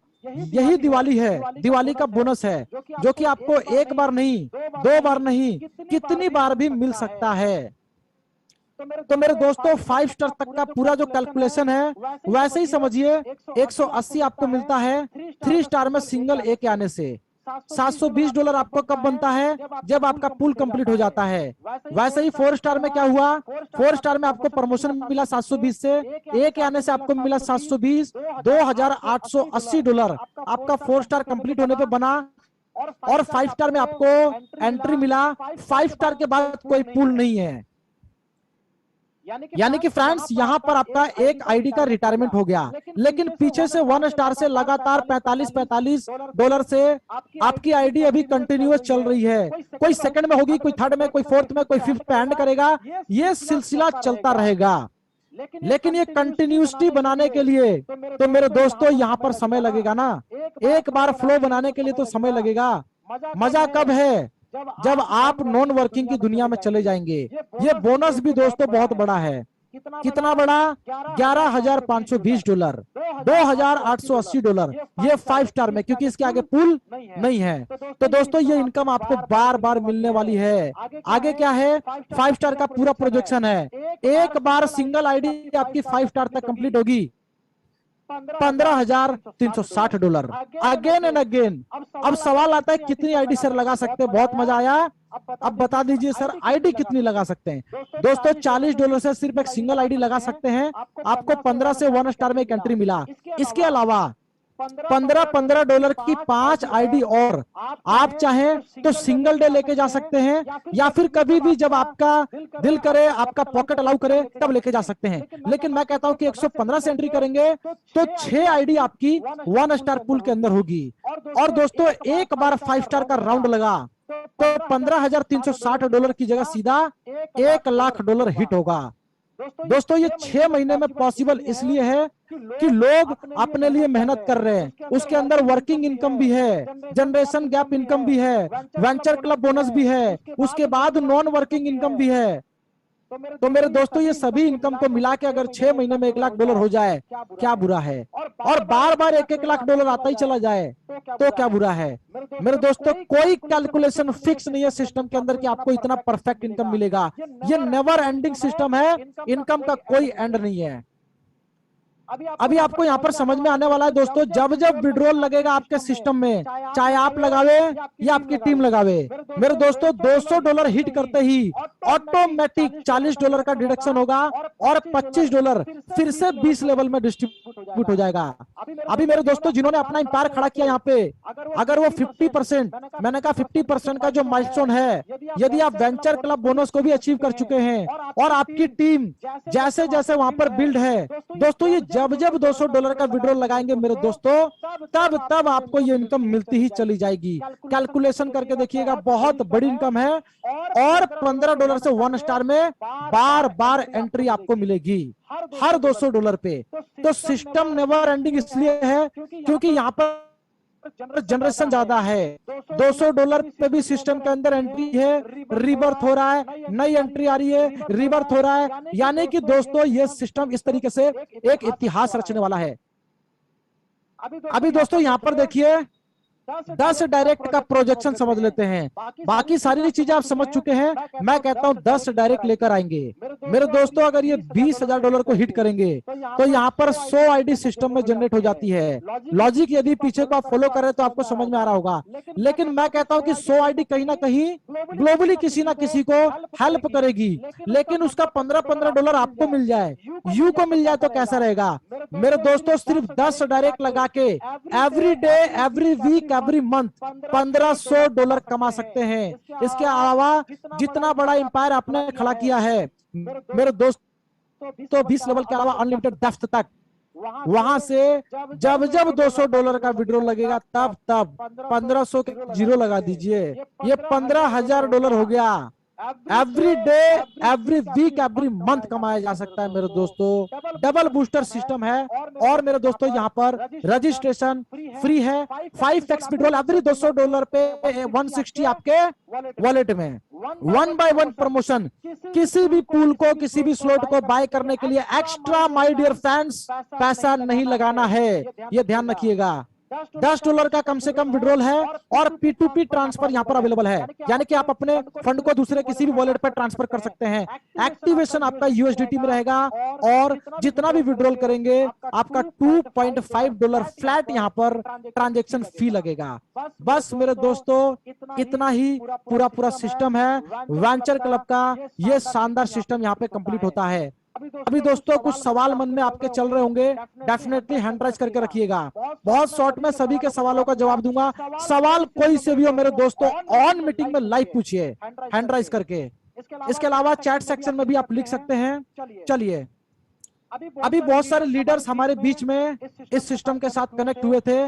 यही दिवाली है, दिवाली का बोनस है, जो कि आपको एक बार नहीं, 2 बार नहीं, कितनी बार भी मिल सकता है। तो मेरे दोस्तों 5 स्टार तक का पूरा जो कैलकुलेशन है वैसे ही समझिए, 180 आपको मिलता है 3 स्टार में सिंगल ए के आने से। $720 आपको कब बनता है, जब आपका पूल कंप्लीट हो जाता है। वैसे ही 4 स्टार में क्या हुआ, 4 स्टार में आपको प्रमोशन मिला 720 से, ए के आने से आपको मिला 720, $2880 आपका 4 स्टार कंप्लीट होने पे बना। और 5 स्टार में आपको एंट्री मिला, 5 स्टार के बाद कोई पूल नहीं है। यानी कि फ्रेंड्स यहां पर आपका एक आईडी का रिटायरमेंट हो गया, लेकिन पीछे से 1 स्टार से लगातार $45 से आपकी आईडी अभी कंटिन्यूअस चल रही है। कोई सेकंड में होगी, कोई थर्ड में, कोई फोर्थ में, कोई फिफ्थ पे एंड करेगा, ये सिलसिला चलता रहेगा। लेकिन ये कंटिन्यूटी बनाने के लिए तो मेरे दोस्तों यहां पर समय लगेगा ना, एक बार फ्लो बनाने के लिए तो समय लगेगा। मजा कब है, जब आप नॉन वर्किंग की दुनिया में चले जाएंगे। ये बोनस भी दोस्तों बहुत बड़ा है। कितना बड़ा, $11,520, $2,880 ये 5 स्टार में, क्योंकि इसके आगे पूल नहीं है। तो दोस्तों ये इनकम आपको बार बार मिलने वाली है। आगे क्या है, 5 स्टार का पूरा प्रोजेक्शन है। एक बार सिंगल आईडी आपकी 5 स्टार तक कंप्लीट होगी, $15,360 अगेन एंड अगेन। अब सवाल आता है कितनी आईडी सर लगा सकते हैं, बहुत मजा आया। अब बता दीजिए सर आईडी कितनी लगा सकते हैं। दोस्तों $40 से सिर्फ एक सिंगल आईडी लगा सकते हैं। आपको 15 से 1 स्टार में एक एंट्री मिला। इसके अलावा $15 की 5 आईडी और आप चाहें तो सिंगल डे लेके जा सकते हैं, या फिर कभी भी जब आपका दिल करे, आपका पॉकेट अलाउ करे, तब लेके जा सकते हैं। लेकिन मैं कहता हूं कि 115 से एंट्री करेंगे तो 6 आईडी आपकी 1 स्टार पूल के अंदर होगी। और दोस्तों एक बार 5 स्टार का राउंड लगा तो $15,360 की जगह सीधा $1,00,000 हिट होगा। दोस्तों ये 6 महीने में पॉसिबल इसलिए है कि लोग अपने लिए मेहनत कर रहे हैं। उसके अंदर वर्किंग इनकम भी है, जनरेशन गैप इनकम भी है, वेंचर क्लब बोनस भी है, उसके बाद नॉन वर्किंग इनकम भी है। तो मेरे दोस्तों ये सभी इनकम को मिला के अगर 6 महीने में $1,00,000 हो जाए, क्या बुरा है। और बार बार $1,00,000 आता ही चला जाए तो क्या बुरा है। मेरे दोस्तों कोई कैलकुलेशन फिक्स नहीं है सिस्टम के अंदर कि आपको इतना परफेक्ट इनकम मिलेगा। ये नेवर एंडिंग सिस्टम है, इनकम का कोई एंड नहीं है। अभी आपको यहाँ पर समझ में आने वाला है दोस्तों, जब जब विड्रॉल लगेगा आपके सिस्टम में, चाहे आप लगावे या आपकी टीम लगावे, मेरे दोस्तों $200 हिट करते ही ऑटोमेटिक $40 का डिडक्शन होगा और $25 फिर से 20 लेवल में डिस्ट्रीब्यूट हो जाएगा। अभी मेरे दोस्तों जिन्होंने अपना एम्पायर खड़ा किया यहाँ पे, अगर वो 50%, मैंने कहा 50% का जो माइलस्टोन है, यदि आप वेंचर क्लब बोनस को भी अचीव कर चुके हैं और आपकी टीम जैसे जैसे वहां पर बिल्ड है, दोस्तों ये जब जब $200 का विड्रॉल लगाएंगे मेरे दोस्तों, तब तब आपको ये इनकम मिलती ही चली जाएगी। कैलकुलेशन करके देखिएगा, बहुत बड़ी इनकम है। और $15 से 1 स्टार में बार बार एंट्री आपको मिलेगी हर $200 पे। तो सिस्टम नेवर एंडिंग इसलिए है क्योंकि यहाँ पर जनरेशन ज्यादा है। $200 पे भी सिस्टम के अंदर एंट्री है, रिबर्थ हो रहा है, नई एंट्री आ रही है, रिबर्थ हो रहा है। यानी कि दोस्तों ये सिस्टम इस तरीके से एक इतिहास रचने वाला है। अभी दोस्तों यहां पर देखिए 10 डायरेक्ट का प्रोजेक्शन समझ लेते हैं। बाकी सारी चीजें आप समझ चुके हैं। मैं कहता हूं 10 डायरेक्ट लेकर आएंगे। मेरे दोस्तों अगर ये $20,000 को हिट करेंगे तो यहाँ पर 100 आईडी सिस्टम में जनरेट हो जाती है। लॉजिक यदि पीछे को आप फॉलो कर रहे तो आपको समझ में आ रहा होगा। लेकिन मैं कहता हूं कि 100 आईडी कहीं ना कहीं ग्लोबली किसी ना किसी को हेल्प करेगी, लेकिन उसका $15 आपको मिल जाए, यू को मिल जाए तो कैसा रहेगा। मेरे दोस्तों सिर्फ 10 डायरेक्ट लगा के every day, every week, every month $1,500 कमा सकते हैं। इसके अलावा जितना बड़ा एम्पायर आपने खड़ा किया है मेरे दोस्त, तो 20 लेवल के अलावा अनलिमिटेड डेप्थ तक। वहां से जब जब $200 का विड्रॉल लगेगा तब तब 1500 के जीरो लगा दीजिए, ये $15,000 हो गया। Every day, every week, every month कमाया जा सकता है मेरे दोस्तों। डबल बूस्टर सिस्टम है। और मेरे दोस्तों यहाँ पर रजिस्ट्रेशन फ्री है। 5x विड्रॉल एवरी $200 पे 160 आपके वॉलेट में। 1 by 1 प्रमोशन। किसी भी पूल को, किसी भी स्लॉट को बाय करने के लिए एक्स्ट्रा, माय डियर फैंस, पैसा नहीं लगाना है, ये ध्यान रखिएगा। $10 का कम से कम विड्रॉल है और P2P ट्रांसफर यहाँ पर अवेलेबल है, यानी कि आप अपने फंड को दूसरे किसी भी वॉलेट पर ट्रांसफर कर सकते हैं। एक्टिवेशन आपका USDT में रहेगा और जितना भी विड्रॉल करेंगे आपका $2.5 फ्लैट यहाँ पर ट्रांजेक्शन फी लगेगा। बस मेरे दोस्तों इतना ही पूरा सिस्टम है वेंचर क्लब का। ये शानदार सिस्टम यहाँ पे कंप्लीट होता है। अभी दोस्तों कुछ सवाल मन में आपके चल रहे होंगे, डेफिनेटली हैंड राइज करके रखिएगा। बहुत शॉर्ट में सभी के सवालों का जवाब दूंगा। सवाल कोई से भी हो मेरे दोस्तों, ऑन मीटिंग में लाइव पूछिए हैंड राइज करके। इसके अलावा चैट सेक्शन में भी आप लिख सकते हैं। चलिए, अभी बहुत सारे लीडर्स हमारे बीच में इस सिस्टम के साथ कनेक्ट हुए थे।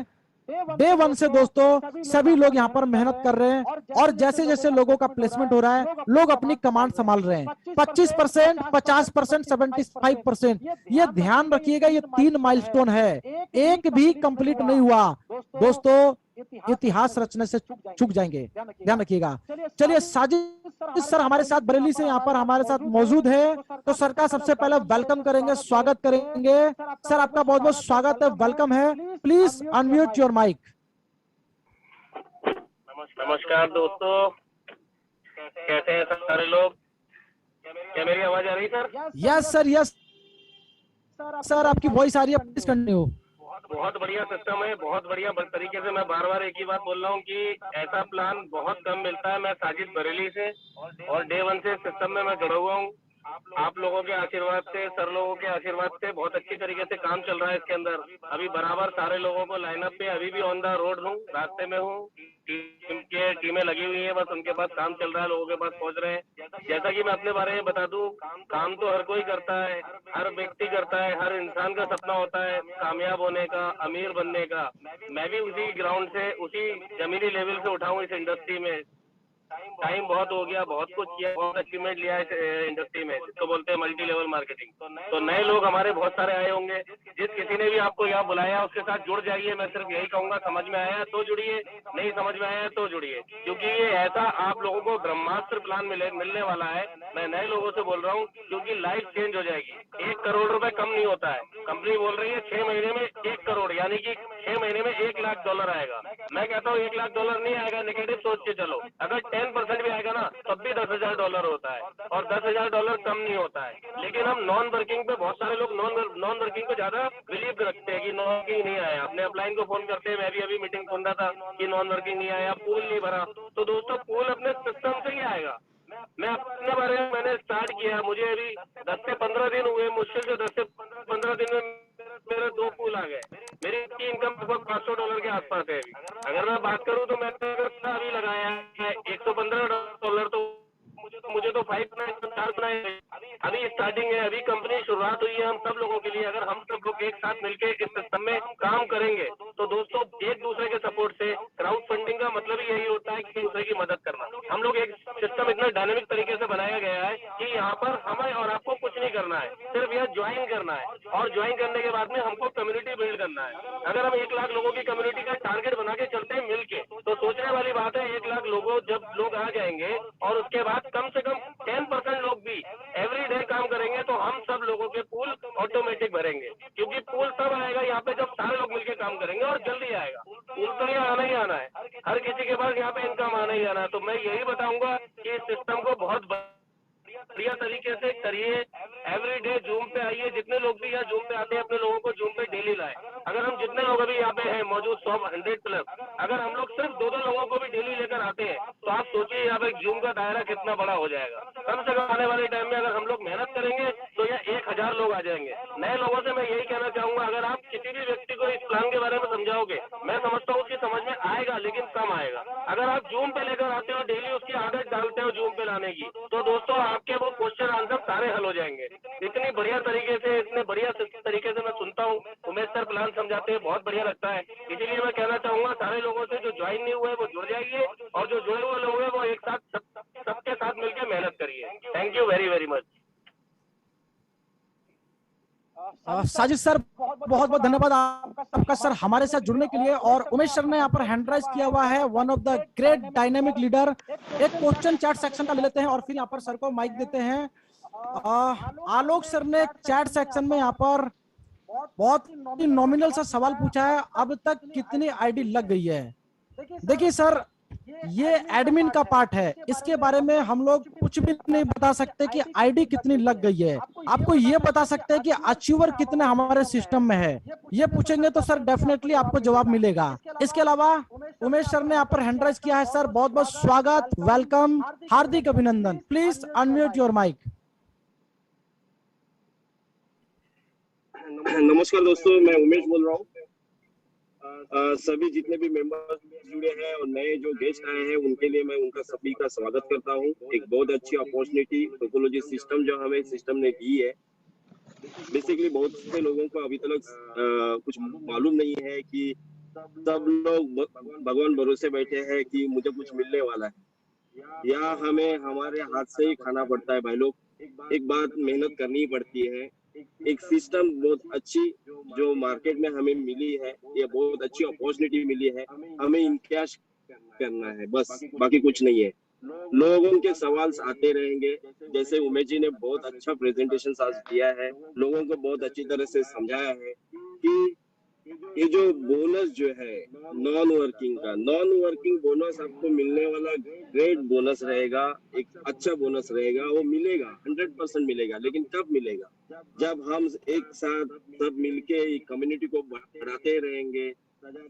डे 1 से दोस्तों सभी लोग यहाँ पर मेहनत कर रहे हैं और जैसे जैसे लोगों का प्लेसमेंट हो रहा है लोग अपनी कमांड संभाल रहे हैं। 25%, 50%, 75%। ये ध्यान रखिएगा, ये 3 माइलस्टोन है, एक भी कंप्लीट नहीं हुआ दोस्तों, इतिहास रचने से चूक जाएंगे, ध्यान रखिएगा। चलिए, साजिद सर हमारे साथ बरेली से यहाँ पर हमारे साथ मौजूद है, तो सर का सबसे पहले वेलकम करेंगे, स्वागत करेंगे। सर आपका बहुत बहुत स्वागत है, वेलकम है। Please unmute your mic. नमस्कार दोस्तों, कैसे हैं सारे लोग? क्या मेरी आवाज आ रही है sir? Yes sir, yes sir, आपकी वॉइस आ रही है, प्लीज कंटिन्यू। बहुत बढ़िया सिस्टम है, बहुत बढ़िया तरीके से। मैं बार बार एक ही बात बोल रहा हूँ कि ऐसा प्लान बहुत कम मिलता है। मैं साजिद बरेली से और डे 1 से सिस्टम में मैं जुड़ा हुआ हूँ। आप लोगों के आशीर्वाद से, सर लोगों के आशीर्वाद से बहुत अच्छी तरीके से काम चल रहा है इसके अंदर। अभी बराबर सारे लोगों को लाइनअप पे, अभी भी ऑन द रोड हूँ, रास्ते में हूँ। टीमें लगी हुई हैं, बस उनके पास काम चल रहा है, लोगों के पास पहुंच रहे हैं। जैसा कि मैं अपने बारे में बता दूं, काम तो हर कोई करता है, हर व्यक्ति करता है, हर इंसान का सपना होता है कामयाब होने का, अमीर बनने का। मैं भी उसी ग्राउंड से, उसी जमीनी लेवल से उठा हूँ इस इंडस्ट्री में। टाइम बहुत हो गया, बहुत कुछ किया, बहुत अचीवमेंट लिया है इंडस्ट्री में, जिसको बोलते हैं मल्टी लेवल मार्केटिंग। तो नए लोग हमारे बहुत सारे आए होंगे। जिस किसी ने भी आपको यहाँ बुलाया उसके साथ जुड़ जाइए। मैं सिर्फ यही कहूंगा, समझ में आया तो जुड़िए, नहीं समझ में आया तो जुड़िए, क्योंकि ये ऐसा आप लोगों को ब्रह्मास्त्र प्लान मिलने वाला है। मैं नए लोगों से बोल रहा हूँ, क्योंकि लाइफ चेंज हो जाएगी। 1 करोड़ रुपए कम नहीं होता है। कंपनी बोल रही है 6 महीने में 1 करोड़, यानी कि 6 महीने में $1 लाख आएगा। मैं कहता हूँ $1 लाख नहीं आएगा, नेगेटिव सोच के चलो। अगर 10% भी आएगा ना तब भी $10,000 होता है, और $10,000 कम नहीं होता है। लेकिन हम नॉन वर्किंग पे, बहुत सारे लोग नॉन वर्किंग पे ज्यादा बिलीव रखते हैं कि नॉन वर्किंग नहीं आया। अपने अपलाइन को फोन करते हैं, मैं भी अभी मीटिंग सुन रहा था कि नॉन वर्किंग नहीं आया, पूल नहीं भरा। तो दोस्तों पूल अपने सिस्टम से ही आएगा। मैं अपने बारे में मैंने स्टार्ट किया, मुझे अभी 10 से 15 दिन हुए, मुश्किल से 10 से 15 दिन में मेरे 2 पूल आ गए। मेरी इनकम लगभग $500 के आसपास है अभी। अगर मैं बात करूं तो मैंने अभी लगाया है $115, तो मुझे तो 5 अभी स्टार्टिंग है, अभी कंपनी शुरुआत हुई है हम सब लोगों के लिए। अगर हम सब लोग एक साथ मिलकर इस सिस्टम में काम करेंगे तो दोस्तों एक दूसरे के सपोर्ट से, क्राउड फंडिंग का मतलब ही यही होता है कि दूसरे की मदद करना। हम लोग एक सिस्टम इतना डायनेमिक तरीके से बनाया गया है कि यहाँ पर हमें और आपको कुछ नहीं करना है, सिर्फ यह ज्वाइन करना है। और ज्वाइन करने के बाद में हमको कम्युनिटी बिल्ड करना है। अगर हम 1 लाख लोगों की कम्युनिटी का टारगेट बना के चलते हैं मिलके, तो सोचने वाली बात है 1 लाख लोगों जब लोग आ जाएंगे और उसके बाद कम से कम 10% लोग भी एवरी डे काम करेंगे तो हम सब लोगों के पूल ऑटोमेटिक भरेंगे। क्योंकि पूल तब आएगा यहाँ पे जब सारे लोग मिलकर काम करेंगे, और जल्दी आएगा। पूल तो यहाँ आना ही आना है, हर किसी के पास यहाँ पे इनकम आना ही आना है। तो मैं यही बताऊंगा कि इस सिस्टम को बहुत बढ़िया तरीके से करिए। एवरी डे जूम पे आइए, जितने लोग भी यहाँ जूम पे आते हैं अपने लोगों को जूम पे डेली लाए। अगर हम जितने लोग अभी यहाँ पे हैं मौजूद 100 अगर हम लोग सिर्फ 2-2 लोगों को भी डेली लेकर आते हैं तो आप सोचिए यहाँ पे जूम का दायरा कितना बड़ा हो जाएगा। कम से कम आने वाले टाइम में अगर हम लोग मेहनत करेंगे तो यह 1000 लोग आ जाएंगे। नए लोगों से मैं यही कहना चाहूंगा, अगर आप किसी भी व्यक्ति को इस प्लान के बारे में समझाओगे, मैं समझता हूँ उसकी समझ में आएगा लेकिन कम आएगा। अगर आप जूम पे लेकर आते हो, डेली उसकी आदत डालते हो जूम पे लाने की, तो दोस्तों आपके वो क्वेश्चन आंसर सारे हल हो जाएंगे। इतनी बढ़िया तरीके से, इतने बढ़िया तरीके से मैं सुनता हूँ, उमेश सर प्लान समझाते हैं, बहुत बढ़िया लगता है। इसीलिए मैं कहना चाहूंगा सारे लोगों से, जो ज्वाइन नहीं हुए वो जुड़ जाइए, और जो जुड़े हुए लोग हैं वो एक साथ सबके साथ मिलकर मेहनत करिए। Thank you very very much. Sajid sir बहुत बहुत धन्यवाद आपका सर हमारे साथ जुड़ने के लिए। और उमेश सर ने यहाँ पर हैंड राइज किया हुआ है, one of the great dynamic leader. एक क्वेश्चन चैट सेक्शन का ले लेते हैं और फिर यहाँ पर सर को माइक देते हैं। आलोक सर ने चैट सेक्शन में यहाँ पर बहुत ही नॉमिनल सा सवाल पूछा है, अब तक कितनी आईडी लग गई है। देखिए सर, ये एडमिन का पार्ट है, इसके बारे में हम लोग कुछ भी नहीं बता सकते कि आईडी कितनी लग गई है। आपको ये बता सकते हैं कि अचीवर कितने हमारे सिस्टम में है, ये पूछेंगे तो सर डेफिनेटली आपको जवाब मिलेगा। इसके अलावा उमेश सर ने यहाँ पर हैंड राइज किया है। सर बहुत बहुत स्वागत, वेलकम, हार्दिक अभिनंदन। Please unmute your mic. नमस्कार दोस्तों, मैं उमेश बोल रहा हूँ। सभी जितने भी मेंबर्स जुड़े हैं और नए जो गेस्ट आए हैं उनके लिए मैं उनका सभी का स्वागत करता हूँ। एक बहुत अच्छी अपॉर्चुनिटी टोपोलॉजी सिस्टम जो हमें सिस्टम ने दी है। बेसिकली बहुत से लोगों को अभी तक कुछ मालूम नहीं है कि सब लोग भगवान भरोसे बैठे हैं कि मुझे कुछ मिलने वाला है, या हमें हमारे हाथ से ही खाना पड़ता है। भाई लोग, एक बात मेहनत करनी पड़ती है। एक सिस्टम बहुत अच्छी जो मार्केट में हमें मिली है, ये बहुत अच्छी अपॉर्चुनिटी मिली है, हमें इनकैश करना है, बस बाकी कुछ नहीं है। लोगों के सवाल आते रहेंगे, जैसे उमेश जी ने बहुत अच्छा प्रेजेंटेशन आज दिया है, लोगों को बहुत अच्छी तरह से समझाया है कि ये जो बोनस जो है नॉन वर्किंग बोनस आपको मिलने वाला ग्रेट बोनस रहेगा, एक अच्छा बोनस रहेगा, वो मिलेगा, 100% मिलेगा। लेकिन कब मिलेगा? जब हम एक साथ सब मिलके कम्युनिटी को बढ़ाते रहेंगे,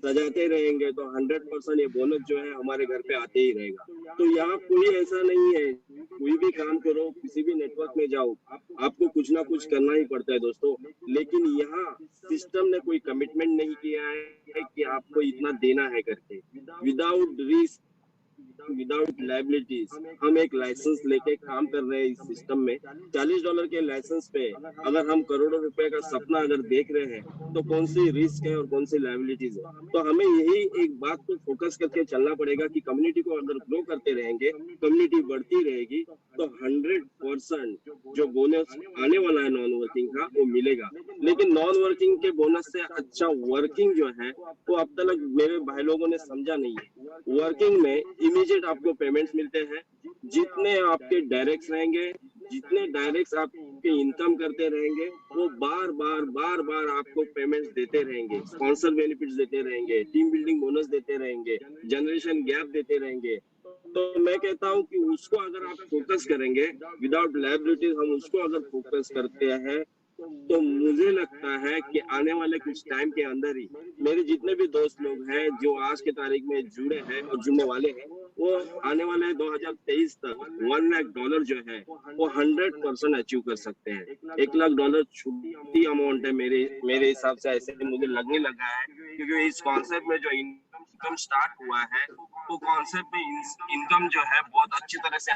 सजाते रहेंगे, तो 100% ये बोनस जो है हमारे घर पे आते ही रहेगा। तो यहाँ कोई ऐसा नहीं है, कोई भी काम करो, किसी भी नेटवर्क में जाओ, आपको कुछ ना कुछ करना ही पड़ता है दोस्तों। लेकिन यहाँ सिस्टम ने कोई कमिटमेंट नहीं किया है कि आपको इतना देना है करके। विदाउट रिस्क, विदाउट लाइबिलिटीज हम एक लाइसेंस लेके काम कर रहे हैं इस सिस्टम में। $40 के लाइसेंस पे अगर हम करोड़ों रुपए का सपना अगर देख रहे हैं, तो कौन सी रिस्क है और कौन सी लाइबिलिटीज है? तो हमें यही एक बात को फोकस करके चलना पड़ेगा कि कम्युनिटी को अगर ग्रो करते रहेंगे, कम्युनिटी बढ़ती रहेगी, तो 100% जो बोनस आने वाला है नॉन वर्किंग का, वो मिलेगा। लेकिन नॉन वर्किंग के बोनस से अच्छा वर्किंग जो है वो अब तक मेरे भाई लोगों ने समझा नहीं है। वर्किंग में इमीडिएट आपको पेमेंट्स मिलते हैं। जितने आपके डायरेक्ट्स रहेंगे, जितने डायरेक्ट्स आपके इनकम करते रहेंगे, वो बार बार आपको पेमेंट्स देते रहेंगे, स्पॉन्सर बेनिफिट्स देते रहेंगे, टीम बिल्डिंग बोनस देते रहेंगे, जनरेशन गैप देते रहेंगे। तो मैं कहता हूँ कि उसको अगर आप फोकस करेंगे, विदाउट लायबिलिटीज हम उसको अगर फोकस करते हैं, तो मुझे लगता है कि आने वाले कुछ टाइम के अंदर ही मेरे जितने भी दोस्त लोग हैं जो आज के तारीख में जुड़े हैं और जुड़ने वाले हैं, वो आने वाले 2023 तक $1 लाख जो है वो 100% अचीव कर सकते हैं। $1 लाख छोटी अमाउंट है मेरे हिसाब से, ऐसे मुझे लगने लगा है, क्योंकि इस कॉन्सेप्ट में जो इनकम स्टार्ट हुआ है, वो कॉन्सेप्ट में इनकम जो है बहुत अच्छी तरह से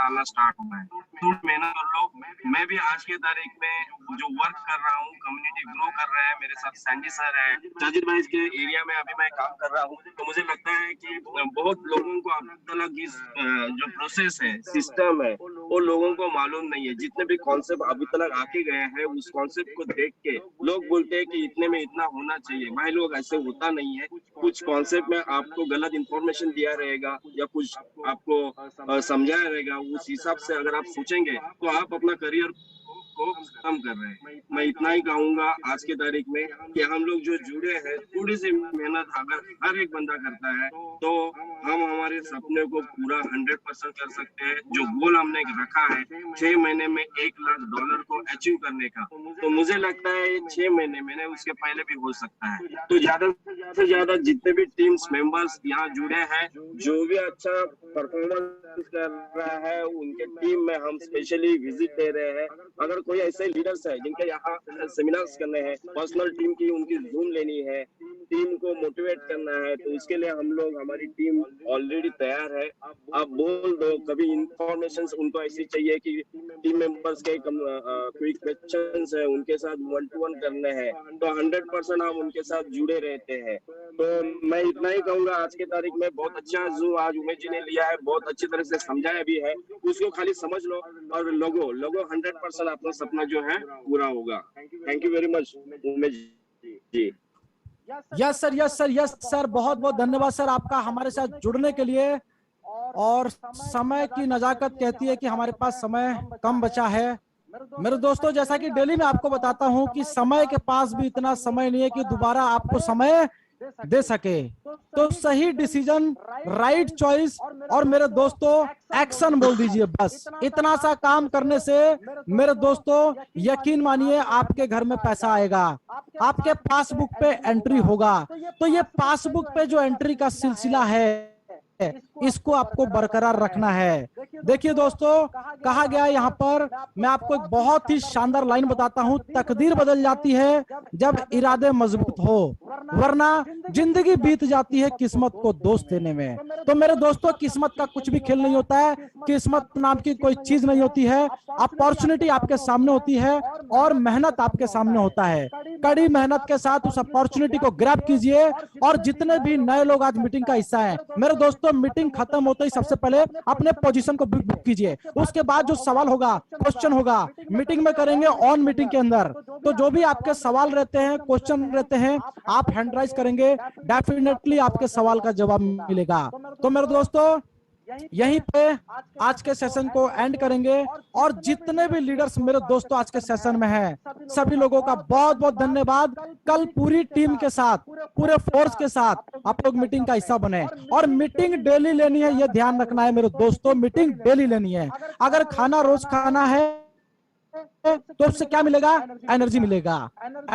आना स्टार्ट हुआ है। थोड़ी मेहनत कर लो। मैं भी आज के तारीख में जो वर्क कर रहा हूँ, कम्युनिटी ग्रो कर रहा है, मेरे साथ सैंडी सर है, साजिद भाई के एरिया में अभी मैं काम कर रहा हूँ। तो मुझे लगता है कि बहुत लोगों को अब तक इस जो प्रोसेस है, सिस्टम है, वो लोगों को मालूम नहीं है। जितने भी कॉन्सेप्ट अभी तक आके गए हैं, उस कॉन्सेप्ट को देख के लोग बोलते हैं कि इतने में इतना होना चाहिए। भाई लोग, ऐसे होता नहीं है। कुछ कॉन्सेप्ट में आपको गलत इंफॉर्मेशन दिया रहेगा या कुछ आपको समझाया रहेगा, उस हिसाब से अगर आप सोचेंगे तो आप अपना करियर को खत्म कर रहे हैं। मैं इतना ही कहूंगा आज के तारीख में कि हम लोग जो जुड़े हैं, थोड़ी सी मेहनत अगर हर एक बंदा करता है, तो हम हमारे सपने को पूरा 100% कर सकते हैं। जो गोल हमने रखा है 6 महीने में $1 लाख को अचीव करने का, तो मुझे लगता है 6 महीने में, उसके पहले भी हो सकता है। तो ज्यादा से ज्यादा जितने भी टीम्स मेंबर्स यहाँ जुड़े हैं, जो भी अच्छा परफॉर्मेंस कर रहा है, उनके टीम में हम स्पेशली विजिट दे रहे हैं। अगर कोई ऐसे लीडर्स है जिनके यहाँ सेमिनार्स करने हैं, पर्सनल टीम की उनकी जूम लेनी है, टीम को मोटिवेट करना है, तो उसके लिए हम लोग, हमारी टीम ऑलरेडी तैयार है। आप बोल दो, कभी इंफॉर्मेशन उनको ऐसी चाहिए कि टीम मेंबर्स के क्विक क्वेश्चंस है, उनके साथ 1-to-1 करने हैं, तो 100% हम उनके साथ जुड़े रहते हैं। तो मैं इतना ही कहूंगा, आज के तारीख में बहुत अच्छा जो आज उमेश जी ने लिया है, बहुत अच्छी तरह से समझाया भी है, उसको खाली समझ लो और लोगो 100% अपना सपना जो है पूरा होगा। Thank you very much Umesh ji. Yes sir, yes sir, yes sir, बहुत बहुत धन्यवाद सर आपका हमारे साथ जुड़ने के लिए। और समय की नजाकत कहती है कि हमारे पास समय कम बचा है। मेरे दोस्तों, जैसा कि डेली मैं आपको बताता हूं कि समय के पास भी इतना समय नहीं है कि दोबारा आपको समय दे सके। तो सही डिसीजन, राइट चॉइस और मेरे दोस्तों एक्शन बोल दीजिए, बस इतना सा काम करने से मेरे दोस्तों यकीन मानिए आपके घर में पैसा आएगा, आपके पासबुक पे एंट्री होगा। तो ये पासबुक पे जो एंट्री का सिलसिला है, इसको आपको बरकरार रखना है। देखिए दोस्तों, कहा गया है यहाँ पर, मैं आपको एक बहुत ही शानदार लाइन बताता हूँ, तकदीर बदल जाती है जब इरादे मजबूत हो, वरना जिंदगी बीत जाती है किस्मत को दोष देने में। तो मेरे दोस्तों, किस्मत का कुछ भी खेल नहीं होता है, किस्मत नाम की कोई चीज नहीं होती है। अपॉर्चुनिटी आपके सामने होती है और मेहनत आपके सामने होता है। कड़ी मेहनत के साथ उस अपॉर्चुनिटी को ग्रैब कीजिए। और जितने भी नए लोग आज मीटिंग का हिस्सा हैं, मेरे दोस्तों, मीटिंग खत्म होते ही सबसे पहले अपने पोजीशन को बुक कीजिए। उसके बाद जो सवाल होगा, क्वेश्चन होगा, मीटिंग में करेंगे ऑन मीटिंग के अंदर। तो जो भी आपके सवाल रहते हैं, क्वेश्चन रहते हैं, आप हैंड राइज करेंगे, डेफिनेटली आपके सवाल का जवाब मिलेगा। तो मेरे दोस्तों, यहीं पे आज के सेशन को एंड करेंगे। और जितने भी लीडर्स मेरे दोस्तों आज के सेशन में हैं, सभी लोगों का बहुत बहुत धन्यवाद। कल पूरी टीम के साथ, पूरे फोर्स के साथ आप लोग मीटिंग का हिस्सा बने। और मीटिंग डेली लेनी है, ये ध्यान रखना है मेरे दोस्तों, मीटिंग डेली लेनी है। अगर खाना रोज खाना है तो उससे क्या मिलेगा? एनर्जी मिलेगा।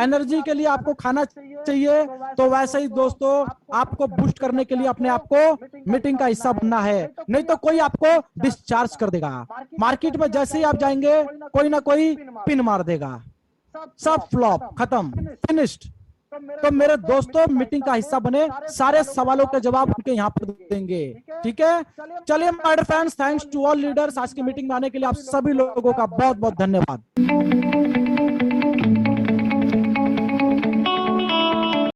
एनर्जी के लिए आपको खाना चाहिए, तो वैसे ही दोस्तों आपको बूस्ट करने के लिए अपने आप को मीटिंग का हिस्सा बनना है, नहीं तो कोई आपको डिस्चार्ज कर देगा। मार्केट में जैसे ही आप जाएंगे, कोई ना कोई पिन मार देगा, सब फ्लॉप, खत्म, फिनिश्ड। तो मेरे दोस्तों, मीटिंग का हिस्सा बने, सारे सवालों के जवाब उनके यहाँ पर देंगे, ठीक है? चलिए my dear friends, thanks to all leaders, आज की मीटिंग में आने के लिए आप सभी लोगों का बहुत बहुत धन्यवाद।